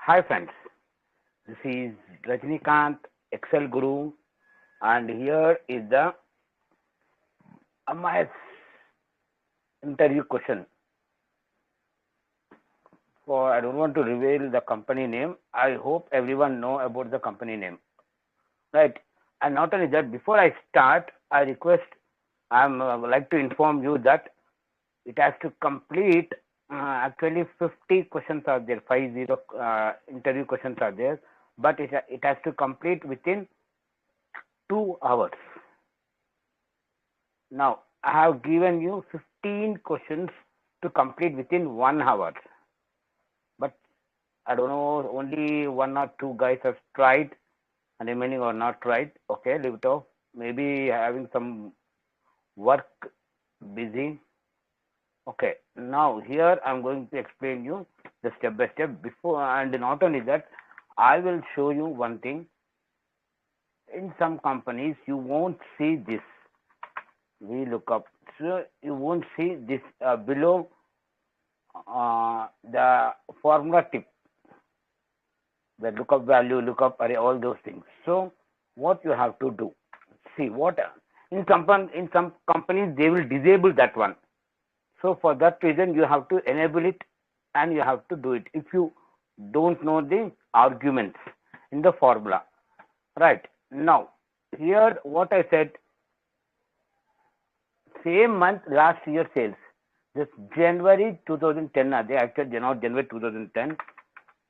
Hi friends, this is Rajnikant, Excel Guru, and here is the my interview question. For I don't want to reveal the company name. I hope everyone know about the company name, right? And not only that, before I start, I request I'm like to inform you that it has to complete. Actually, 50 questions are there, 50 interview questions are there, but it has to complete within 2 hours. Now, I have given you 15 questions to complete within 1 hour. But I don't know, only one or two guys have tried and remaining are not tried. Okay, leave it off. Maybe having some work busy. Okay, now here I'm going to explain you the step by step before, and not only that, I will show you one thing. In some companies, you won't see this vlookup. So you won't see this below the formula tip, the lookup value, lookup array, all those things. So what you have to do, see what in some companies they will disable that one. So for that reason you have to enable it and you have to do it if you don't know the arguments in the formula. Right, now here what I said, same month last year sales, this January 2010 are there, actually not January 2010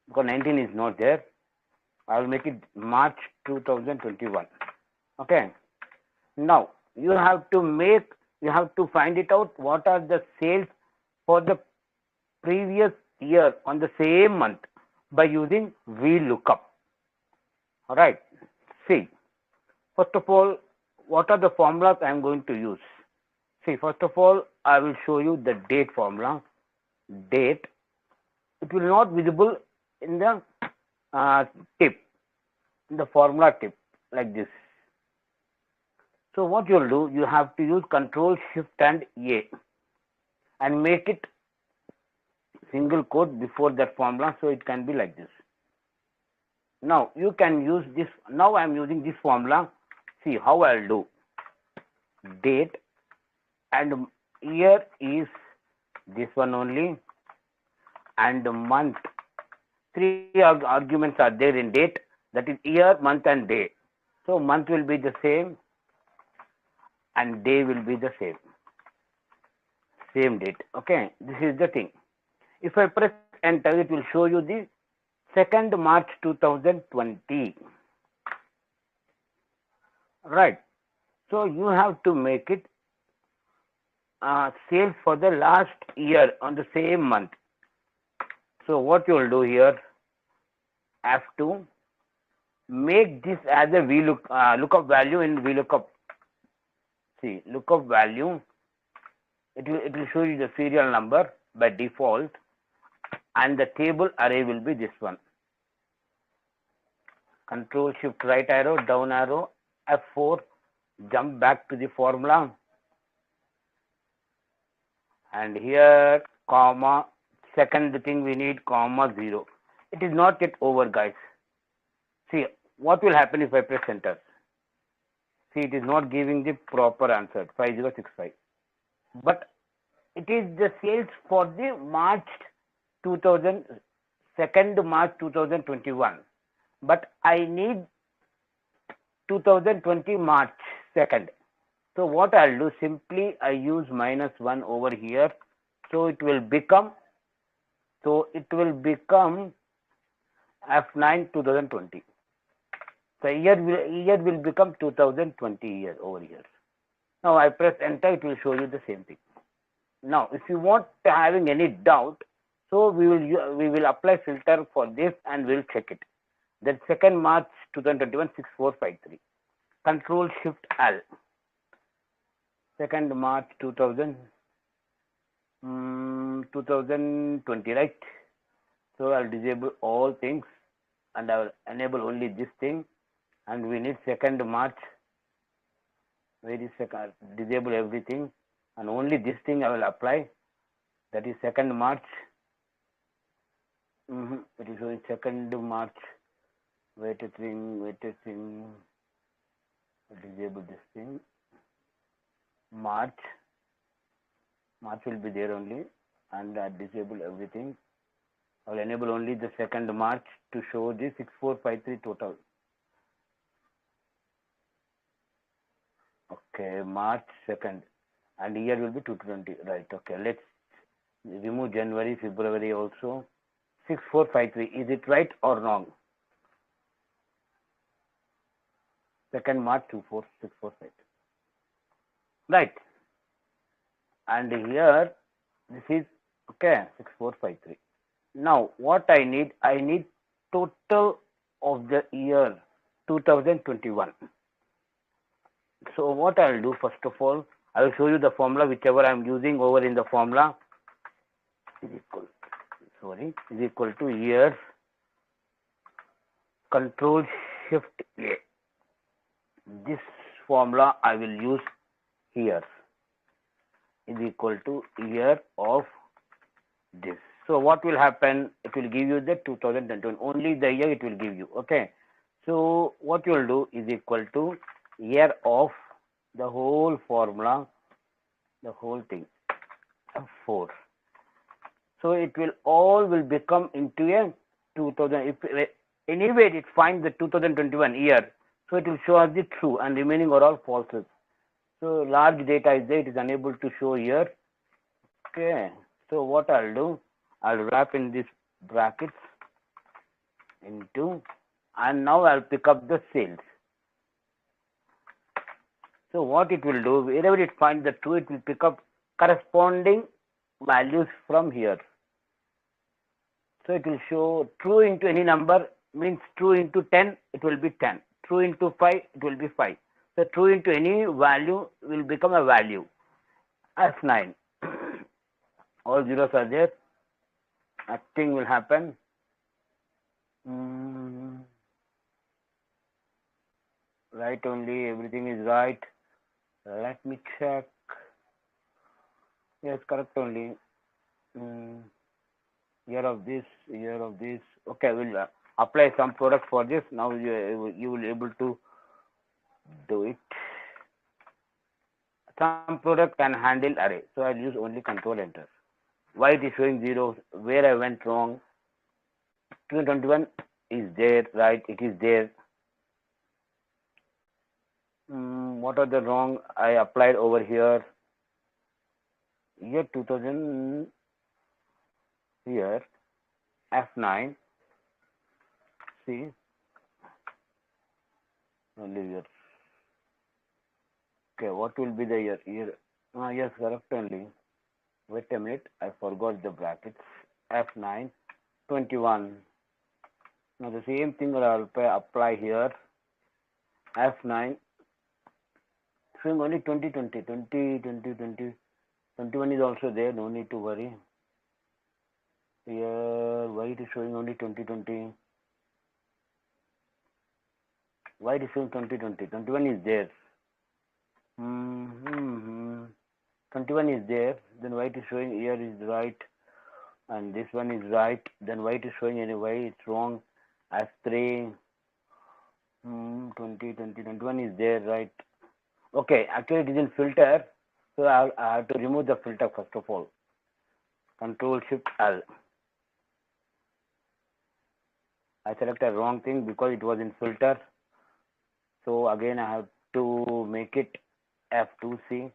because 19 is not there. I will make it March 2021. Okay, now you have to find it out what are the sales for the previous year on the same month by using vlookup. All right, see, first of all, what are the formulas I am going to use? See, first of all, I will show you the date formula. Date, it will not visible in the tip, in the formula tip like this. So what you'll do, you have to use Control Shift and A and make it single quote before that formula, so it can be like this. Now you can use this. Now I am using this formula. See how I'll do. Date and year is this one only, and month. Three arguments are there in date, that is year, month and day. So month will be the same and day will be the same date. Okay, this is the thing. If I press enter, it will show you the 2nd March 2020. Right, so you have to make it sales for the last year on the same month. So what you will do here, have to make this as a lookup value in vlookup. See, lookup value, it will show you the serial number by default, and the table array will be this one. Control Shift right arrow, down arrow, F4, jump back to the formula, and here comma, second thing we need comma 0. It is not yet over, guys. See what will happen if I press enter. See, it is not giving the proper answer, 5065, but it is the sales for the March 2nd March 2021, but I need 2020 March 2nd. So what I'll do, simply I use -1 over here, so it will become F9 2020. So year will become 2020 year over here. Now I press enter, it will show you the same thing. Now if you want having any doubt, so we will apply filter for this and we'll check it. Then 2nd March 2021 6453. Control Shift L. 2nd March 2020, right? So I'll disable all things and I will enable only this thing, and we need 2nd March. Where is second? Disable everything and only this thing I will apply, that is 2nd March It is showing 2nd March. Wait a thing. Disable this thing. March will be there only, and I disable everything. I will enable only the 2nd March to show the 6453 total. Okay, March 2nd, and year will be 2020, right? Okay, let's remove January, February also. 6453, is it right or wrong? 2nd March 6453. Right. And here, this is, okay, 6453. Now, what I need total of the year 2021. So, what I will do, first of all, I will show you the formula, whichever I am using over in the formula is equal to years, Control Shift A. This formula I will use here, is equal to year of this. So what will happen? It will give you the 2021, only the year it will give you. Okay. So what you will do is equal to year of the whole formula, the whole thing, 4. So it will all will become into a 2000. If anyway it finds the 2021 year, so it will show us the true, and remaining are all falses. So large data is there, it is unable to show here. Okay. So what I'll do, I'll wrap in this brackets into, and now I'll pick up the sales. So what it will do, wherever it finds the true, it will pick up corresponding values from here. So it will show true into any number, means true into 10, it will be 10. True into 5, it will be 5. So true into any value will become a value. F9. All zeros are there. Nothing will happen. Right only, everything is right. Let me check. Yes, correct only. Year of this. Okay, we'll apply some product for this. Now you will able to do it. Some product can handle array, so I'll use only Control Enter. Why it is showing zeros? Where I went wrong? 2021 is there, right? It is there. What are the wrong I applied over here? Year 2000 here, F9. See, only here. Okay, what will be the year? Yes, correct only. Wait a minute, I forgot the brackets. F9, 21. Now the same thing I'll apply here. F9, showing only 2020. 21 is also there, no need to worry. Here, why it is showing only 2020? Why it is showing 2020? 21 is there. 21 is there, then why it is showing here is right, and this one is right, then why it is showing anyway, it's wrong. F3, 21 is there, right? Okay, actually it is in filter, so I have to remove the filter first of all. Control Shift L. I selected wrong thing because it was in filter, so again I have to make it F2C.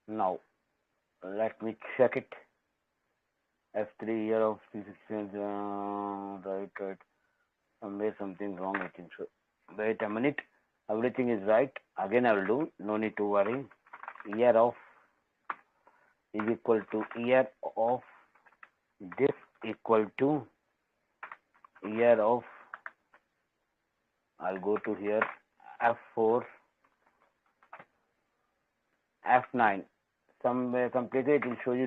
Now let me check it. F3, year of 316, right. Somewhere something wrong, I think so. Wait a minute, everything is right. Again I will do, no need to worry. Year of is equal to year of this equal to year of, I'll go to here, F4, F9. Some places it will show you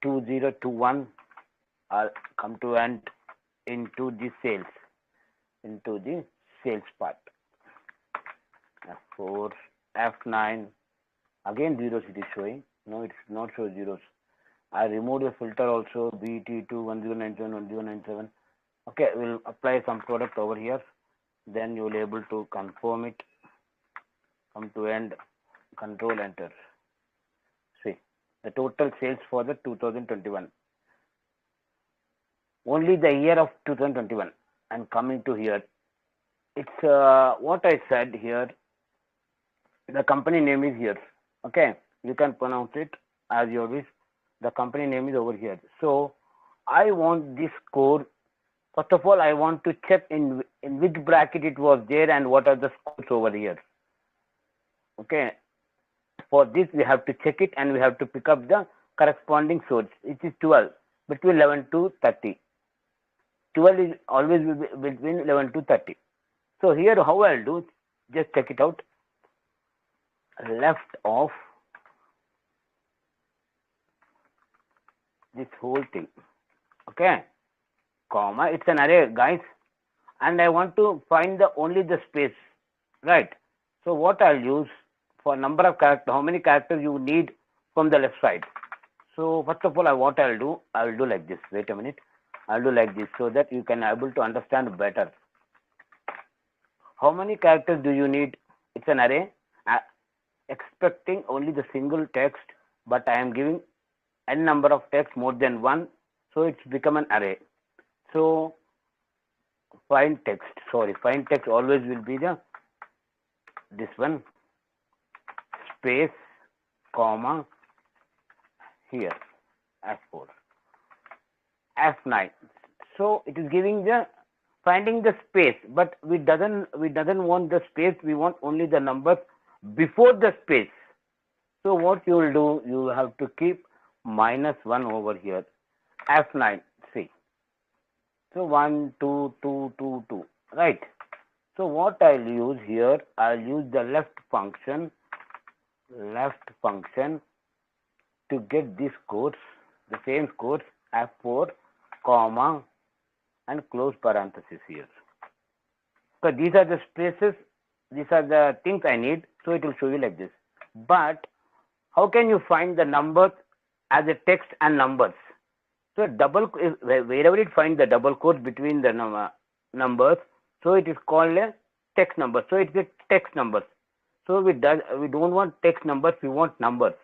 2021. I'll come to and into the sales, part. F4, F9. Again zeros it is showing. No, it's not show zeros. I removed the filter also, BT2 1097 1097. Okay, we'll apply some product over here. Then you will able to confirm it. Come to end, control enter. See, the total sales for the 2021. Only the year of 2021. And coming to here, it's what I said here. The company name is here. Okay, you can pronounce it as you wish. The company name is over here. So I want this code. First of all, I want to check in which bracket it was there and what are the scores over here. Okay, for this we have to check it and we have to pick up the corresponding source. It is 12 between 11 to 30. 12 is always between 11 to 30. So here how I'll do, just check it out. Left of this whole thing. Okay, comma, it's an array guys, and I want to find only the space, right? So what I'll use for number of characters, how many characters you need from the left side. So first of all, what I'll do like this. Wait a minute, I'll do like this so that you can able to understand better. How many characters do you need? It's an array. Expecting only the single text, but I am giving n number of text more than one, so it's become an array. So find text always will be this one, space, comma, here, F4, F9. So it is giving finding the space, but we doesn't want the space. We want only the numbers before the space. So what you will do, you have to keep -1 over here, F9. See, so 1 2 2 2 2, right? So what I'll use here, I'll use the left function to get this codes, the same codes, F4, comma, and close parenthesis here. So these are the spaces, these are the things I need, so it will show you like this. But how can you find the numbers as a text and numbers? So wherever it finds the double quotes between the numbers, so it is called a text number. So it's a text numbers. So we don't want text numbers, we want numbers.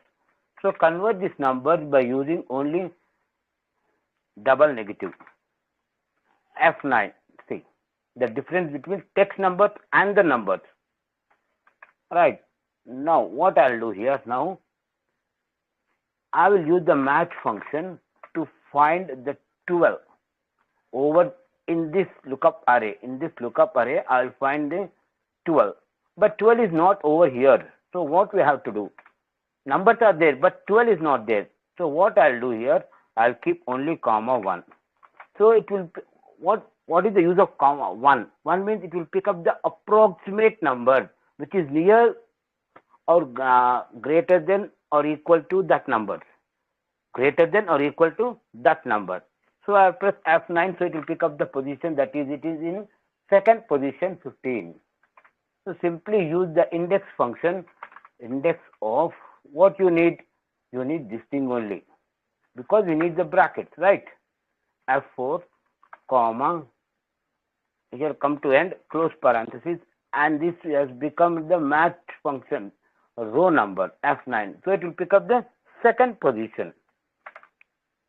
So convert these numbers by using only double negative, F9. See the difference between text numbers and the numbers. Right, now what I'll do here, now I will use the match function to find the 12 over in this lookup array. In this lookup array, I'll find the 12, but 12 is not over here. So what we have to do? Numbers are there, but 12 is not there. So what I'll do here, I'll keep only comma 1. So it will, what is the use of comma 1? 1 means it will pick up the approximate number which is near or greater than or equal to that number. Greater than or equal to that number. So I press F9, so it will pick up the position, that is, it is in second position, 15. So simply use the index function, index of what you need. You need this thing only, because we need the brackets, right? F4, comma, here come to end, close parenthesis, and this has become the match function, row number, F9. So it will pick up the second position.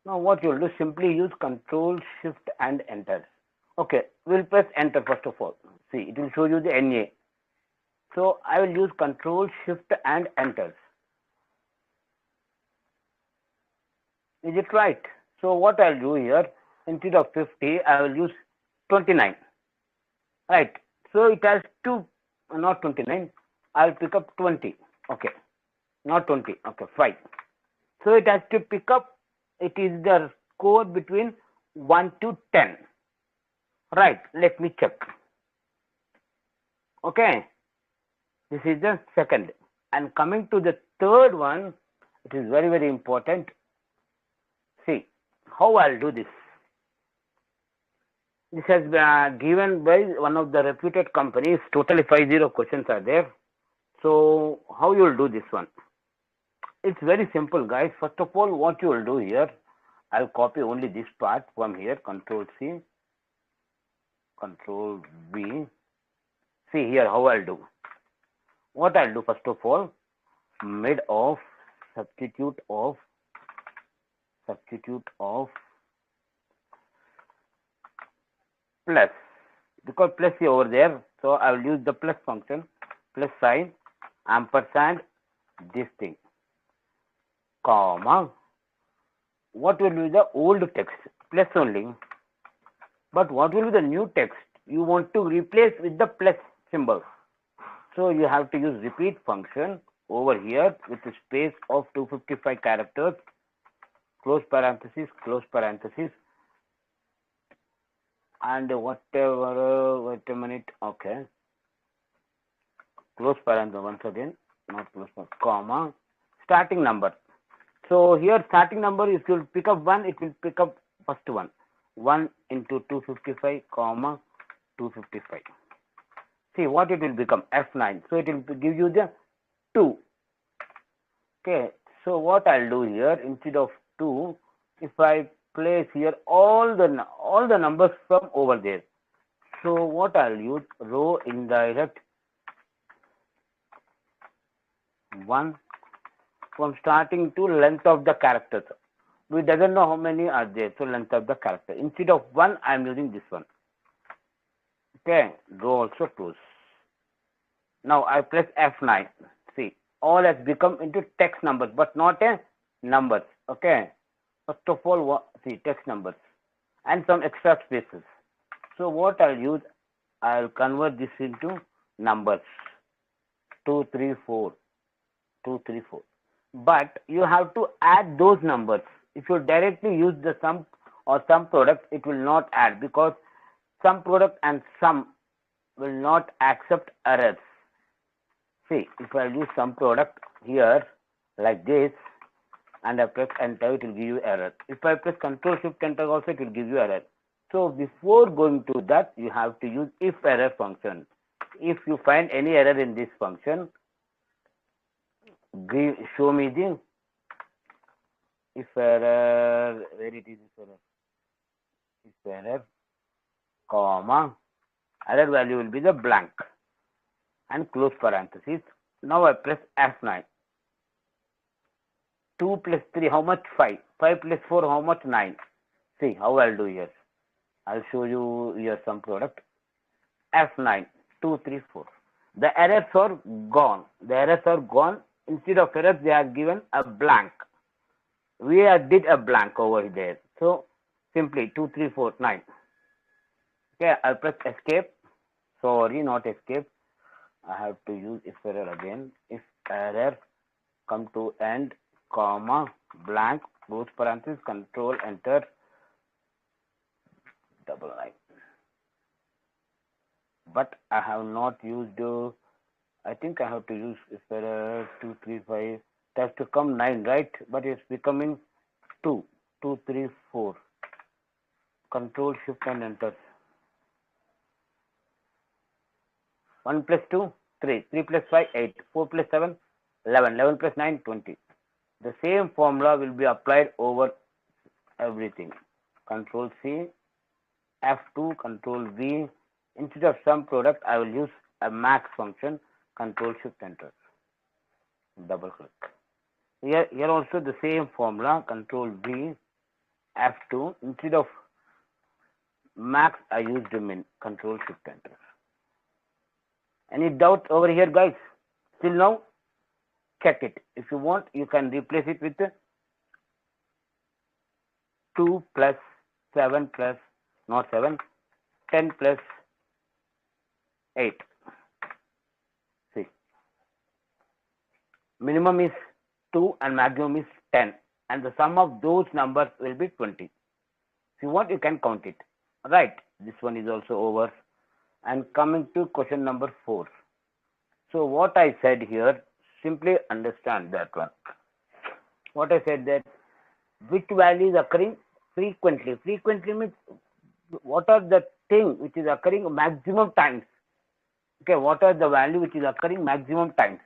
Now what you'll do, simply use Control, Shift and Enter. Okay, we'll press Enter first of all. See, it will show you the NA. So I will use Control, Shift and Enter. Is it right? So what I'll do here, instead of 50, I will use 29. Right. So it has two, not 29. I'll pick up 20. Okay. Not 20. Okay, fine. So it has to pick up, it is the score between 1 to 10. Right. Let me check. Okay. This is the second. And coming to the third one, it is very, very important. See how I'll do this. This has been given by one of the reputed companies. Totally 50 questions are there. So how you will do this one? It's very simple, guys. First of all, what you will do here, I'll copy only this part from here, Control C, Control V. See here how I'll do. What I'll do, first of all, mid of substitute of plus, because plus is over there, so I will use the plus function, plus sign, ampersand, this thing, comma. What will be the old text? Plus only. But what will be the new text? You want to replace with the plus symbol. So you have to use repeat function over here with a space of 255 characters, close parenthesis, and whatever, wait a minute, okay, close parenthesis once again, not close parenthesis, comma, starting number. So here starting number, if you pick up 1, it will pick up first one. 1 into 255, comma, 255. See what it will become, F9. So it will give you the 2. Okay, so what I'll do here, instead of 2, if I place here all the numbers from over there. So what I'll use, row indirect 1 from starting to length of the characters. We doesn't know how many are there, so length of the character. Instead of 1, I am using this one. Okay, row also close. Now I press F9. See, all has become into text numbers, but not a numbers. Okay. First of all, see text numbers and some extra spaces. So what I'll use, I'll convert this into numbers. 2, 3, 4. 2, 3, 4. But you have to add those numbers. If you directly use the sum or sum product, it will not add, because sum product and sum will not accept errors. See, if I use sum product here like this and I press enter, it will give you error. If I press Control Shift Enter also, it will give you error. So before going to that, you have to use if error function. If you find any error in this function, show me the if error, where it is, if error, comma, error value will be the blank and close parenthesis. Now I press F9. 2 plus 3, how much? 5. 5 plus 4, how much? 9. See how I'll do here. I'll show you here some product. F9, 2, 3, 4. The errors are gone. Instead of errors, they are given a blank. We did a blank over there. So simply 2, 3, 4, 9. Okay, I'll press escape. Sorry, not escape. I have to use if error again. If error, come to end, comma, blank, close parenthesis, Control Enter, double line. But I have not used, I think I have to use if error 2, 3, 5. It has to come 9, right? But it's becoming 2, 2, 3, 4. Control Shift and Enter. 1 plus 2, 3. 3 plus 5, 8. 4 plus 7, 11. 11 plus 9, 20. The same formula will be applied over everything. Control C, F2, Control V. Instead of sum product, I will use a max function. Control Shift Enter. Double click. Here also the same formula. Control V, F2. Instead of max, I used min. Control Shift Enter. Any doubt over here, guys? Till now, check it. If you want, you can replace it with 2 plus 7 plus, not 7, 10 plus 8. See, minimum is 2 and maximum is 10, and the sum of those numbers will be 20. If you want, you can count it. Right, this one is also over. And coming to question number 4. So what I said here, simply understand that one. What I said, that which value is occurring frequently. Frequently means what are the thing which is occurring maximum times. Okay, what are the value which is occurring maximum times.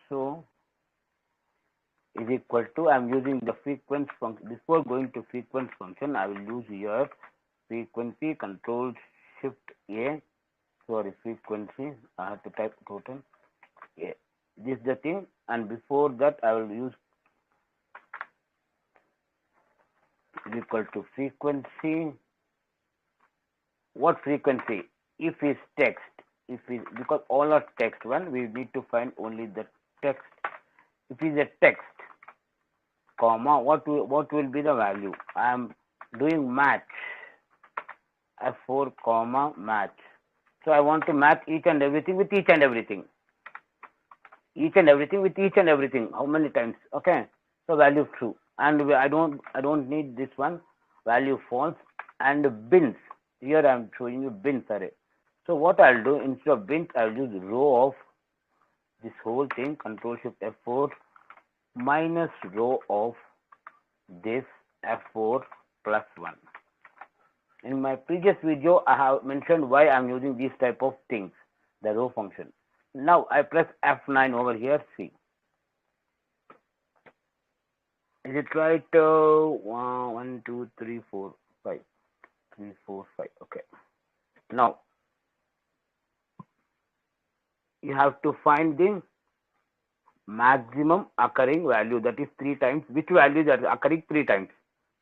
So is equal to, I'm using the frequency function. Before going to frequency function, I will use here frequency control shift A. Sorry, frequency. I have to type total. A. This is the thing, and before that, I will use is equal to frequency. What frequency? If is text, if is, because all are text one, we need to find only the text. If is a text, comma, what will be the value? I am doing match. F4 comma match. So I want to match each and everything with each and everything. Each and everything with each and everything. How many times? Okay. So value true. And I don't need this one. Value false. And bins. Here I am showing you bins array. So what I'll do, instead of bins, I'll use row of this whole thing, Control Shift F4 minus row of this F4 plus 1. In my previous video, I have mentioned why I'm using these type of things, the row function. Now I press F9 over here, see. Is it right? 1, 2, 3, 4, 5. 3, 4, 5. Okay. Now, you have to find the maximum occurring value, that is 3 times. Which values are occurring 3 times?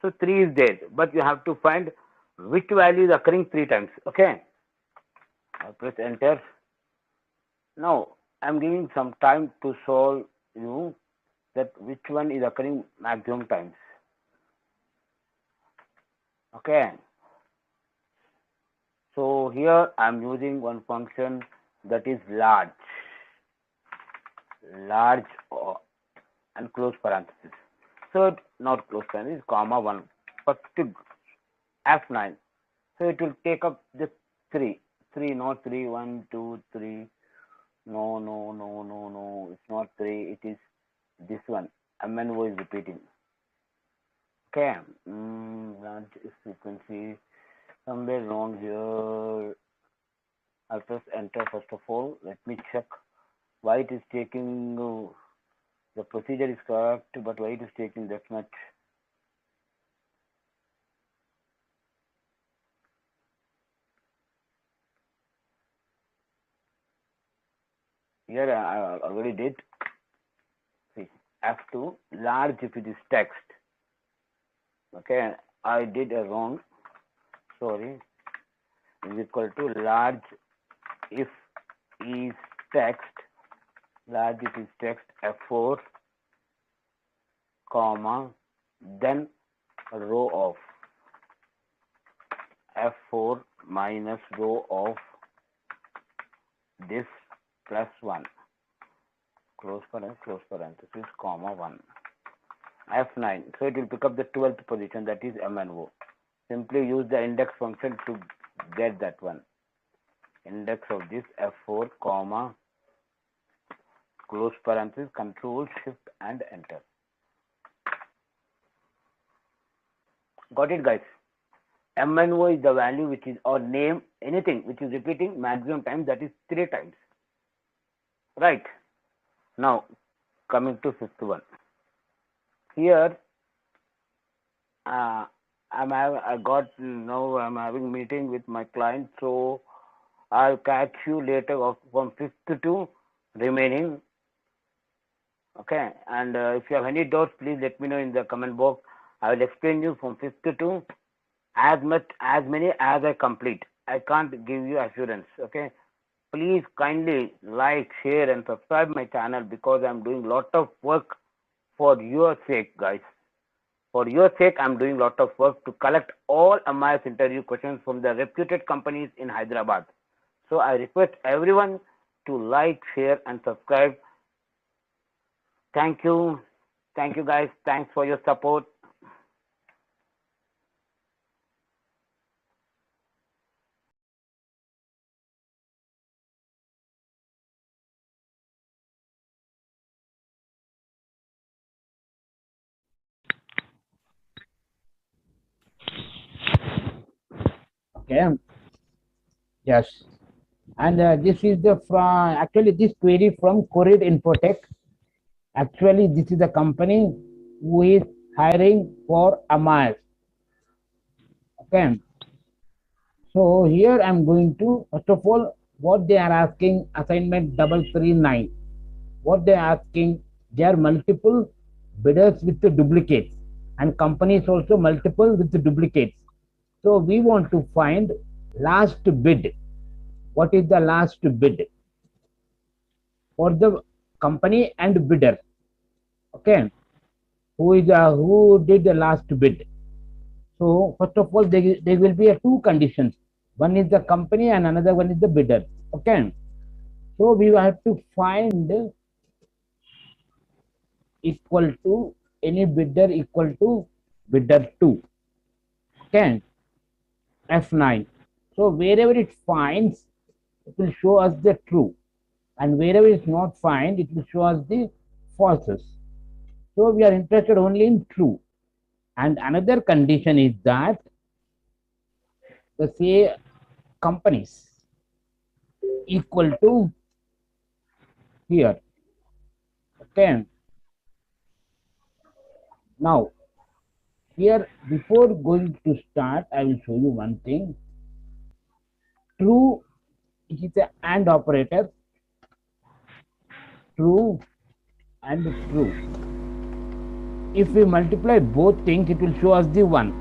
So 3 is there, but you have to find which value is occurring 3 times. Okay. I press enter. Now I'm giving some time to solve you that which one is occurring maximum times. Okay. So here I'm using one function that is large and close parenthesis. So not close parenthesis, comma 1. First F9. So it will take up this 3, not 3, 1, 2, 3. No. It's not 3. It is this one. MNO is repeating. Okay. Large frequency. Somewhere wrong here. I'll press enter first of all. Let me check why it is taking. The procedure is correct, but why it is taking that much? Here I already did. See, F2 large if it is text. Okay, I did a wrong. Sorry. Is equal to large if is text. Large if is text F4 comma then row of F4 minus row of this plus 1 close parenthesis comma 1 F9. So it will pick up the 12th position, that is MNO. Simply use the index function to get that one. Index of this F4 comma close parenthesis, Control Shift and enter. Got it, guys? MNO is the value which is, or name, anything which is repeating maximum time, that is 3 times. Right. Now coming to 5th one. Here I'm having meeting with my client, so I'll catch you later from 5th to remaining. Okay, and if you have any doubts, please let me know in the comment box. I will explain you from 5th to as many as I complete. I can't give you assurance. Okay, please kindly like, share, and subscribe my channel, because I'm doing lot of work for your sake, guys. For your sake, I'm doing lot of work to collect all MIS interview questions from the reputed companies in Hyderabad. So I request everyone to like, share, and subscribe. Thank you. Thank you, guys. Thanks for your support. Okay. Yes. And this is the from actually this query from Courier Infotech. Actually, this is a company who is hiring for Amas. Okay. So here I'm going to, first of all, what they are asking, assignment 339. What they are asking, there are multiple bidders with the duplicates and companies also multiple with the duplicates. So we want to find last bid. What is the last bid for the company and bidder? Okay, who did the last bid? So first of all, there will be a two conditions. One is the company and another one is the bidder. Okay, so we have to find equal to any bidder equal to bidder 2. Okay, F9. So wherever it finds, it will show us the true, and wherever it's not find, it will show us the falses. So we are interested only in true. And another condition is that the say companies equal to here. Okay. Now here, before going to start, I will show you one thing. True, it is a AND operator. True and true. If we multiply both things, it will show us the 1.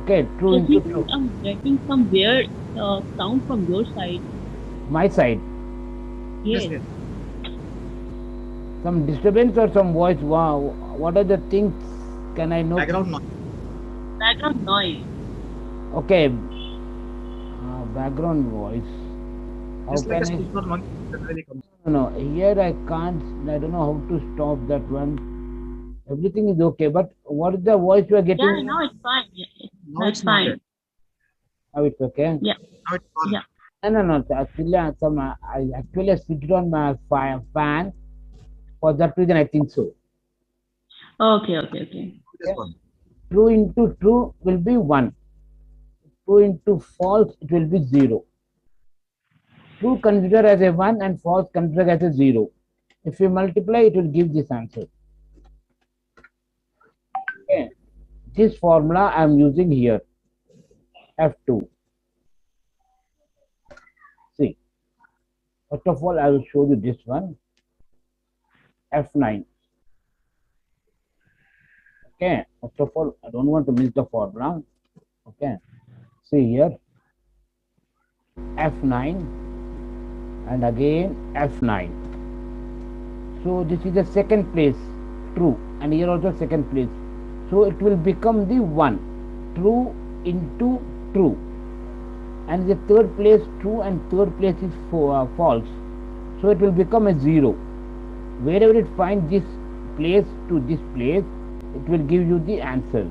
Okay, true into true. I'm getting some weird sound from your side. My side. Yes. Some disturbance or some voice? Wow. What are the things? Can I know? Background noise. Background noise. Okay. Background voice. How It's like a can I? speaker noise that really comes. No, here I can't. I don't know how to stop that one. Everything is okay, but what is the voice you are getting? Yeah, now it's fine. Yeah, Now it's not fine. there. Now it's okay. Yeah. Now it's on. Yeah. No. Actually, I actually switched on my fan. For that reason, I think so. Okay. This one. True into true will be 1. True into false, it will be 0. True consider as a 1 and false consider as a 0. If we multiply, it will give this answer. Okay. This formula I am using here. F2. See. First of all, I will show you this one. F9. Okay. First of all, I don't want to miss the formula. Okay. See here. F9 and again F9. So this is the second place, true, and here also second place. So it will become the 1, true into true, and the third place true and third place is false. So it will become a 0. Wherever it finds this place to this place, it will give you the answer.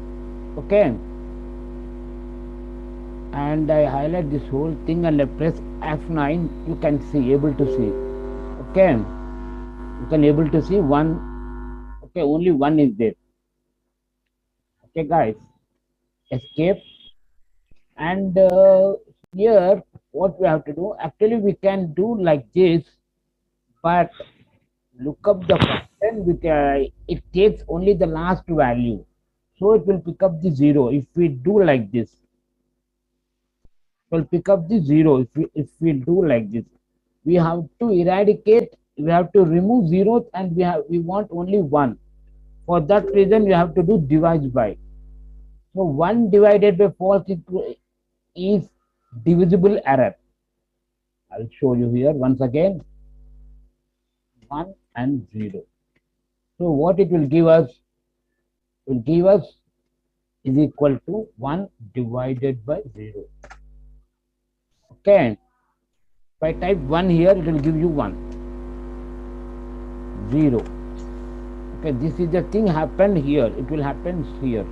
Okay. And I highlight this whole thing and I press F9. You can see, able to see. Okay. You can able to see 1. Okay, only 1 is there. Okay, guys. Escape. And here, what we have to do, actually we can do like this, but look up the function with it takes only the last value. So it will pick up the 0. If we do like this, will pick up the 0. If we do like this, we have to eradicate, we have to remove zeros, and we want only 1. For that reason, we have to do divide by. So 1 divided by false is divisible error. I'll show you here once again. 1 and 0. So what it will give us? Will give us is equal to 1 divided by 0. Okay. If I type 1 here, it will give you 1. 0. Okay, this is the thing happened here. It will happen here.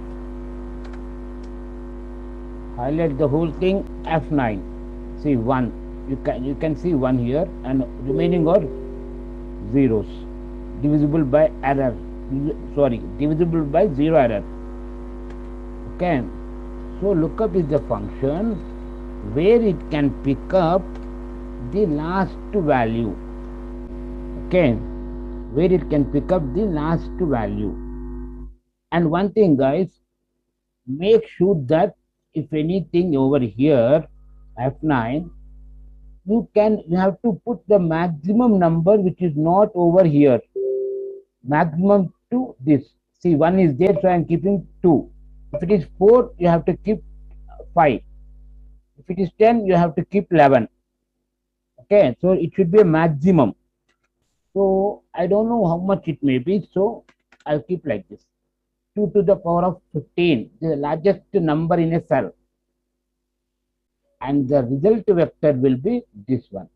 Highlight the whole thing. F9. See 1. You can see 1 here, and remaining are zeros. Divisible by error. Sorry, divisible by 0 error. Okay. So lookup is the function where it can pick up the last value. Okay, where it can pick up the last value. And one thing, guys, make sure that if anything over here F9, you have to put the maximum number which is not over here, maximum to this. See, 1 is there, so I am keeping 2. If it is 4, you have to keep 5. If it is 10, you have to keep 11. Okay, so it should be a maximum. So I don't know how much it may be, so I'll keep like this. 2 to the power of 15, the largest number in a cell. And the result vector will be this one.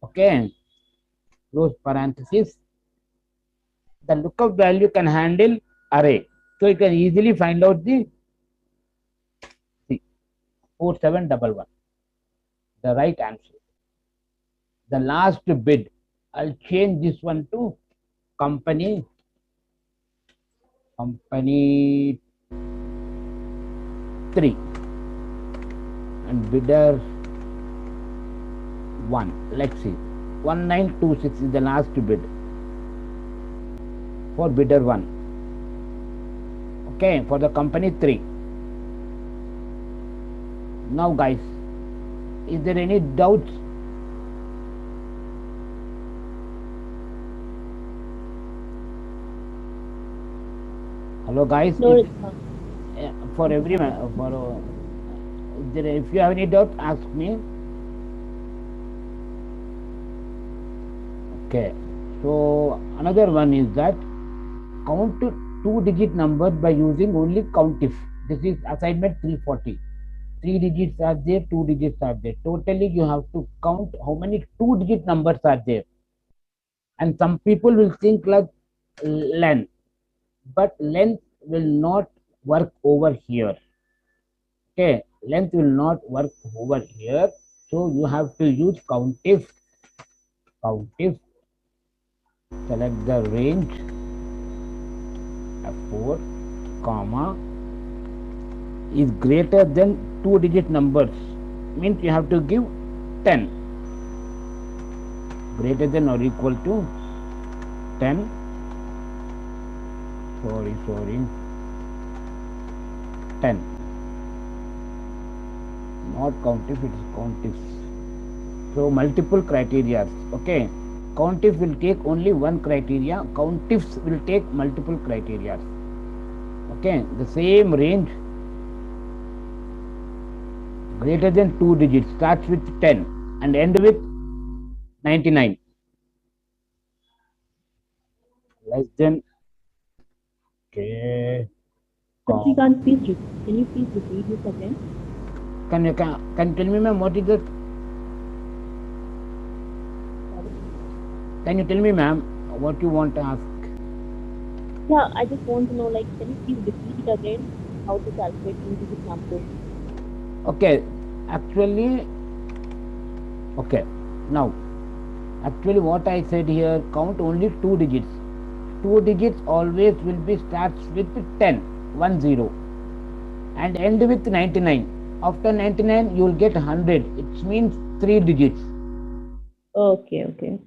Okay, close parenthesis. The lookup value can handle array, so you can easily find out the 4711, the right answer. The last bid, I'll change this one to company 3 and bidder 1. Let's see, 1926 is the last bid for bidder 1. Okay, for the company 3. Now guys, is there any doubts? Hello guys. No, For everyone, if you have any doubt, ask me. Okay, so another one is that count 2-digit numbers by using only COUNTIF. This is assignment 340. 3 digits are there, 2 digits are there. Totally you have to count how many 2-digit numbers are there. And some people will think like length, but length will not work over here. Okay, length will not work over here, so you have to use COUNTIF. Select the range F4, comma, is greater than 2-digit numbers, means you have to give 10, greater than or equal to 10, sorry 10, not COUNTIF, it is COUNTIF. So multiple criteria. Okay, COUNTIF will take only one criteria, COUNTIFs will take multiple criteria. Okay, the same range, greater than 2 digits, starts with 10 and end with 99. Less than, okay. Srikanth, can you please repeat this again? Can you tell me, ma'am, what is that? Can you tell me, ma'am, what you want to ask? Yeah, I just want to know, like, can you please repeat again how to calculate into this number? Okay, actually, okay, now, actually what I said here, count only 2 digits. 2 digits always will be starts with 10, 10, and end with 99. After 99, you will get 100. It means 3 digits. Okay. Okay.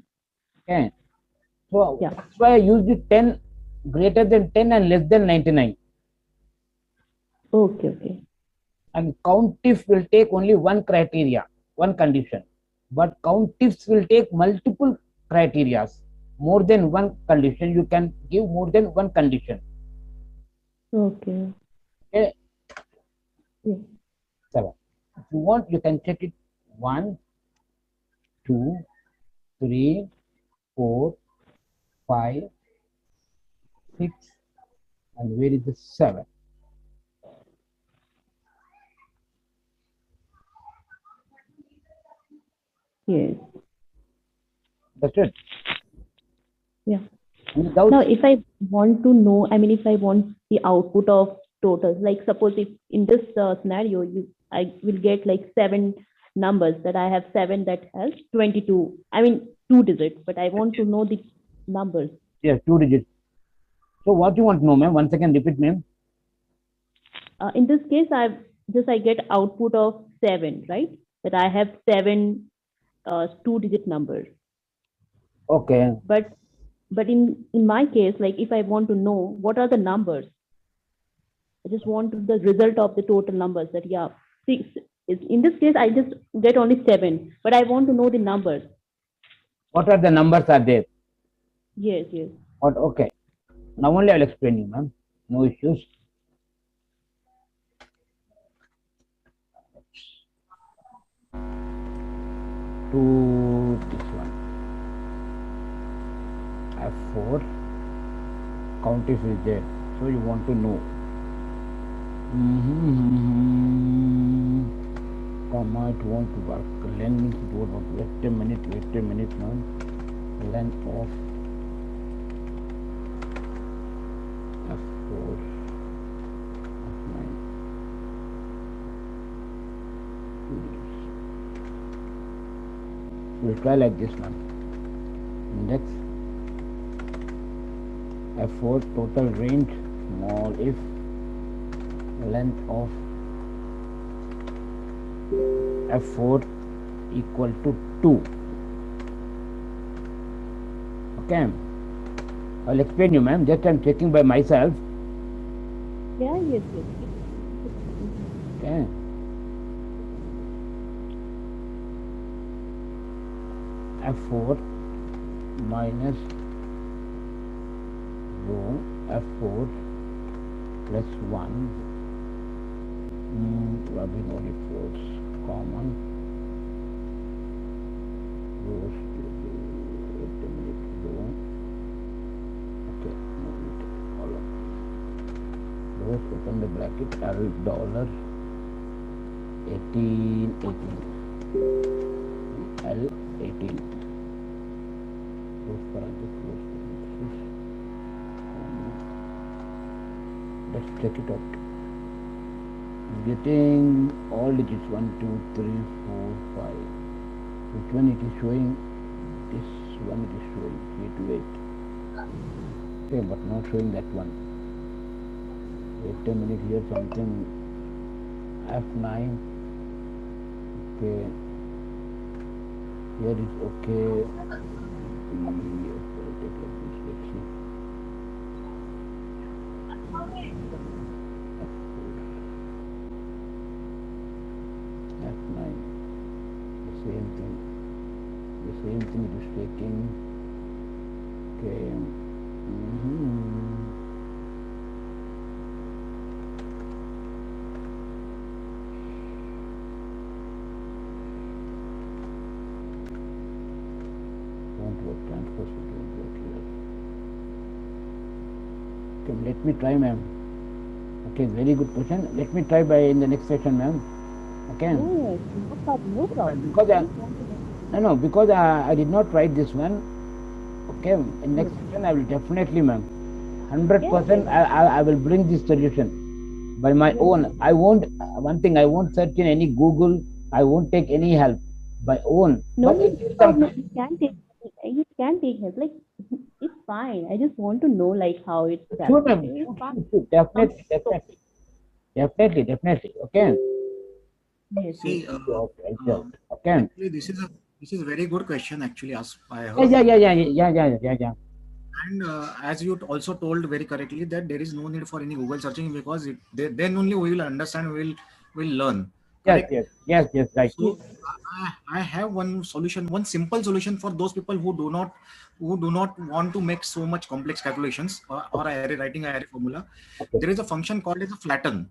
So Yeah. that's why I used the 10, greater than 10 and less than 99. Okay. And COUNTIF will take only one criteria, one condition. But COUNTIFs will take multiple criteria, more than one condition. You can give more than one condition. Okay. Okay. Yeah. 7. If you want, you can check it. 1, 2, 3, 4, 5, 6, and where is the 7? Yes. That's it. Yeah. Without, now, if I want to know, if I want the output of totals, like suppose if in this scenario, I will get like 7 numbers, that I have 7 that has 22, 2 digits, but I want to know the numbers. yes, 2 digits. So what you want to know, ma'am? Once again, repeat, ma'am. In this case, just I get output of 7, right? That I have 7 2-digit numbers. Okay. But in my case, like if I want to know what are the numbers, I just want the result of the total numbers. That yeah, 6 is in this case I just get only 7, but I want to know the numbers. What are the numbers are there? Yes, yes. What? Okay. Now only I will explain you, ma'am. No issues. To this one. F4. Count is there. So you want to know. Comma, it won't work. Len means it won't work. Wait a minute now. Len of F4, F9. We'll try like this one. Index F4 total range small if length of F4 equal to 2. Okay, I'll explain you, ma'am. Just I'm checking by myself. Yeah, yes, yes. Okay. F4 minus row F4 plus 1 rubbing only 4's common rows row. Okay, column rows open the bracket $18 L18 close parenthesis close parenthesis. Let's check it out. I'm getting all digits 1 2 3 4 5. Which one it is showing? This one it is showing 3 to 8. Okay, but not showing that one. Wait a minute, here something F9. Okay, here is okay. Yes, I'll take like this. Let's see. F9. The same thing. The same thing it is taking. Okay. Won't work. Transfer won't work here. Okay, let me try, ma'am. Okay, very good question. Let me try by in the next session, ma'am. Okay. No problem, no problem. Because because I did not write this one. Okay, in next session I will definitely, ma'am, 100% I will bring this solution by my own. I won't, one thing, I won't search in any Google. I won't take any help by own. No, But no it is problem. something. You can take help. Like it's fine. I just want to know like how it's Sure, ma'am. calculated. It's fine. Definitely. Okay. Yes, See, yes. Okay. actually, this is a very good question. Actually, asked by her. Yeah. And as you also told very correctly that there is no need for any Google searching because then only we will understand. We will learn. Correct. Yes. Right. So I have one solution, one simple solution for those people who do not want to make so much complex calculations or writing a array formula. Okay. There is a function called as a flatten,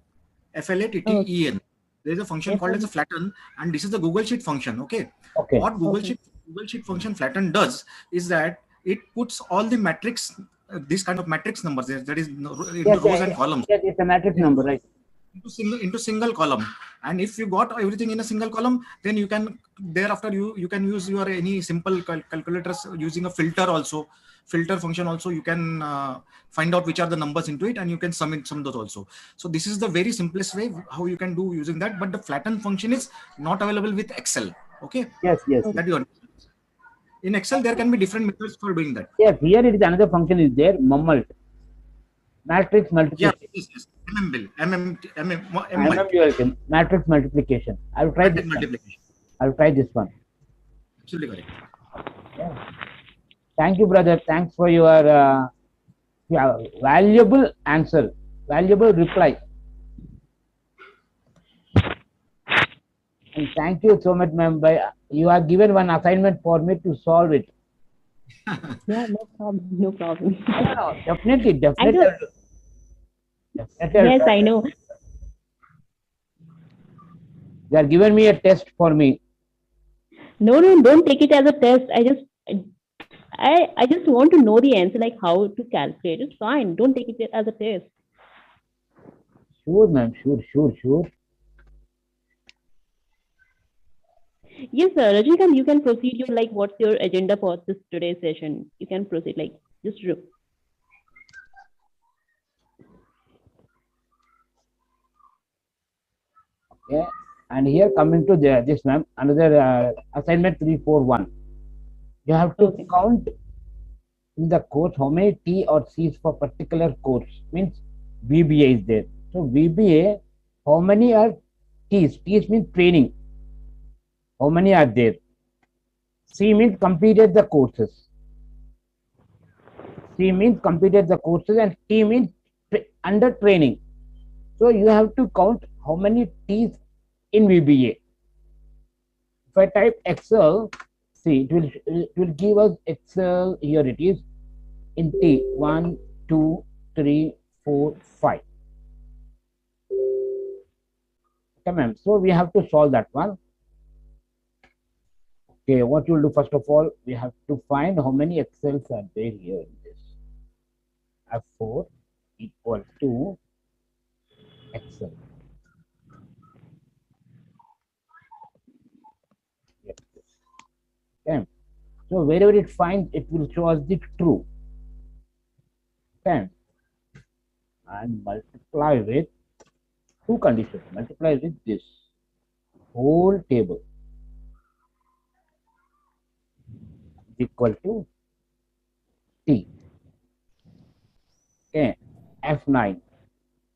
FLATTEN. There is a function called as a flatten, and this is the Google Sheet function. Okay. What Google Sheet function flatten does is that it puts all the matrix, this kind of matrix numbers, that is into rows and columns. Yes, it's a matrix number, right? Into single column, and if you got everything in a single column, then you can thereafter you can use your any simple calculators using a filter function also. You can find out which are the numbers into it, and you can sum those also. So this is the very simplest way how you can do using that. But the flatten function is not available with Excel. Okay. Yes. That you understand. In Excel there can be different methods for doing that. Yes, here it is another function is there, mumbled. Matrix Yeah, multiplication. yes. MMULT, matrix multiplication. I'll try this Matrix one. multiplication. I'll try this one. Absolutely correct. Yeah. Thank you, brother. Thanks for your valuable answer, valuable reply. And thank you so much, ma'am. You have given one assignment for me to solve it. Yeah, no problem. No problem. No, definitely, I definitely, don't. definitely. I'll Yes, try I that. know. They are giving me a test for me. No, no, don't take it as a test. I just want to know the answer, like how to calculate. It's fine. Don't take it as a test. Sure, ma'am. Sure, sure, sure. Yes, sir. Rajnikant, you can proceed. You like, what's your agenda for this today's session? You can proceed. Like, just Okay. And here coming to this, ma'am, another assignment 341. You have to okay. count in the course how many T or C's for particular course. Means VBA is there. So VBA, how many are T's? T's means training. How many are there? C means completed the courses. C means completed the courses, and T means under training. So you have to count how many T's in VBA. If I type Excel, see, it will give us Excel. Here it is in T 1, 2, 3, 4, 5. Okay, ma'am. So we have to solve that one. Okay, what you'll do first of all, we have to find how many Excels are there here in this. F4 equal to Excel. Okay. So wherever it finds, it will show us the true. Okay. And multiply with two conditions. Multiply with this whole table is equal to T. Okay. F9.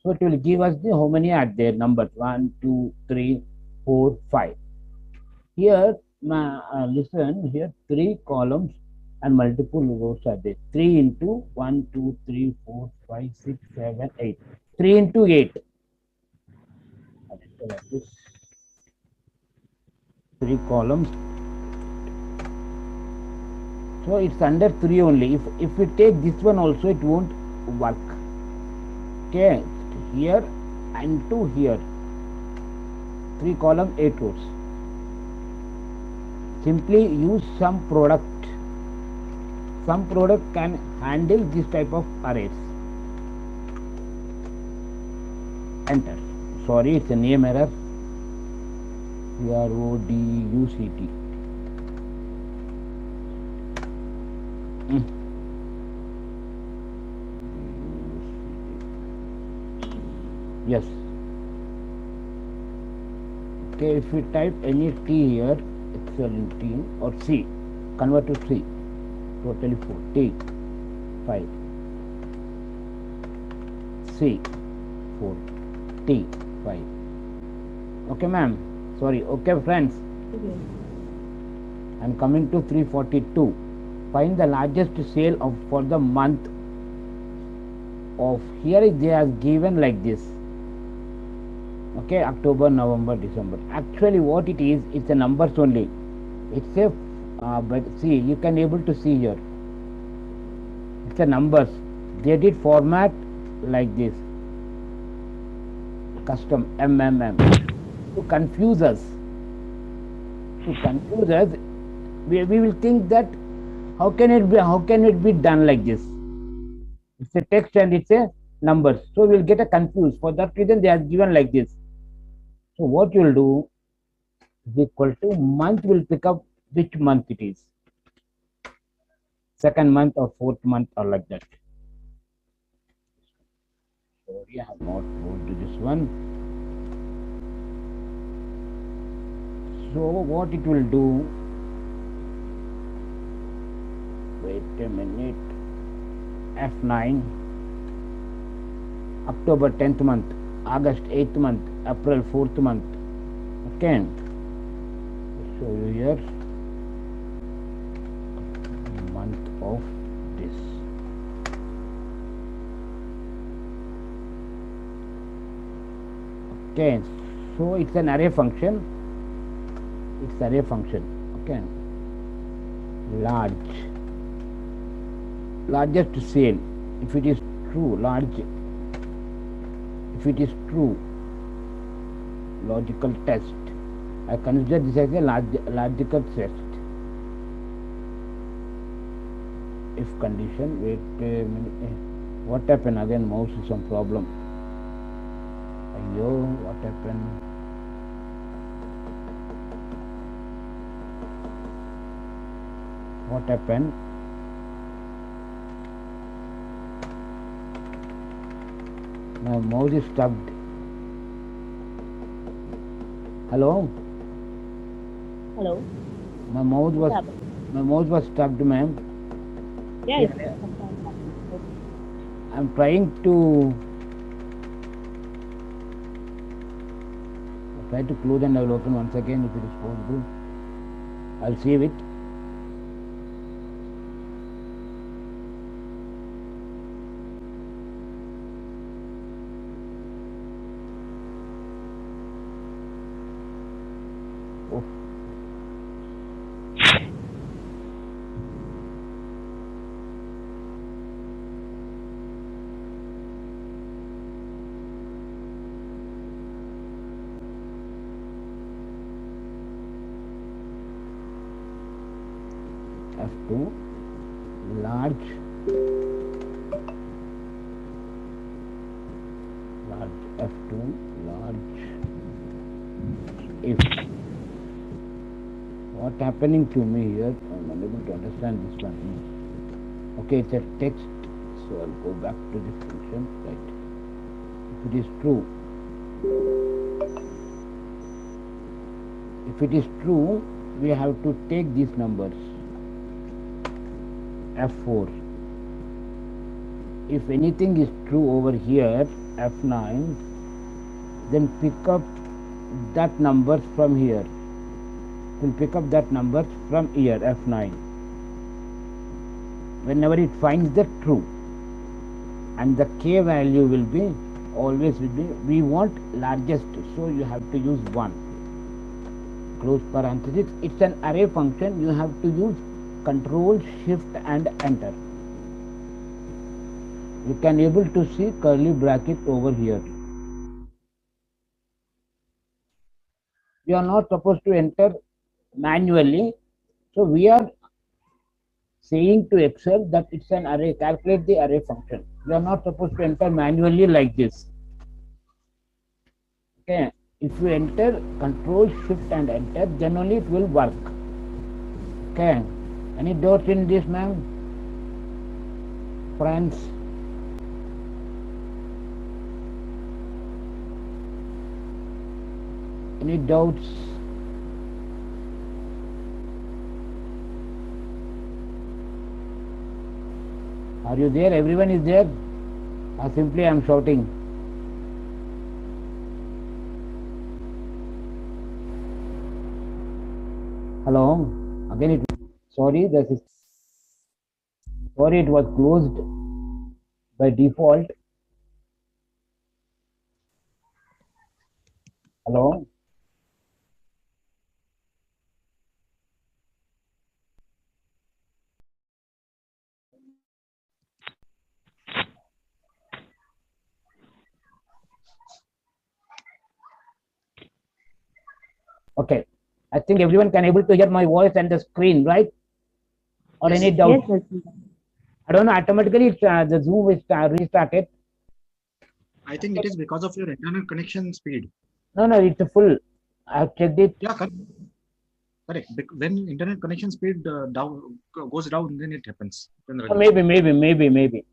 So it will give us the how many are there numbers 1, 2, 3, 4, 5. Here, listen, here 3 columns and multiple rows are there. 3 into 1, 2, 3, 4, 5, 6, 7, 8. 3 into 8. Like this. 3 columns. So it's under 3 only. If we take this one also, it won't work. Okay, here and to here. 3 column, 8 rows. Simply use some product. Some product can handle this type of arrays. Enter. Sorry, it's a name error. Product. Yes. Okay, if we type any T here, excellent T or C, convert to C, totally 4, T, 5, C, 4, T, 5. Okay, ma'am. Sorry. Okay, friends. Okay. I'm coming to 342. Find the largest sale for the month of, here they are given like this. Okay, October, November, December. Actually, what it is, it's a numbers only. It's a, but see, you can able to see here. It's a numbers. They did format like this. Custom MMM to confuse us. We will think that how can it be done like this? It's a text and it's a numbers. So we'll get a confused. For that reason, they are given like this. So what you will do is equal to month will pick up which month it is. Second month or fourth month or like that. Sorry, I have not told you this one. So what it will do, wait a minute, F9, October 10th month, August 8th month, April 4th month. Okay, show you here month of this. Okay, so it's an array function. It's array function. Okay, largest sale. If it is true, large. If it is true, logical test. I consider this as a logical test. If condition, wait a minute. What happened again? Mouse is some problem. Ayo, what happened? What happened? My mouse is stuck. Hello? Hello. My mouse was stuck, ma'am. Yeah, Yeah. it's I'm trying to close and I will open once again if it is possible. I'll save it. Oh. F2 large F2 large if. What happening to me here? I'm unable to understand this one. Okay, it's a text, so I'll go back to this function. Right, if it is true, we have to take these numbers. F4. If anything is true over here, F9, then pick up that numbers from here. We'll pick up that numbers from here, F9. Whenever it finds the true, and the K value will be always we want largest, so you have to use 1. Close parenthesis. It's an array function. You have to use Control Shift and Enter. You can able to see curly bracket over here. We are not supposed to enter manually, so we are saying to Excel that it's an array. Calculate the array function. We are not supposed to enter manually like this. Okay, if you enter Control Shift and Enter, then only it will work. Okay, any doubts in this, ma'am? Friends? Any doubts? Are you there? Everyone is there? Or simply I am shouting? Hello? Again sorry, sorry, it was closed by default. Hello? Okay, I think everyone can able to hear my voice and the screen, right? Or Yes. any doubt? Yes. I don't know, automatically the Zoom is restarted. I think it is because of your internet connection speed. No, it's a full. I have checked it. Yeah, correct. When internet connection speed goes down, then it happens. Maybe.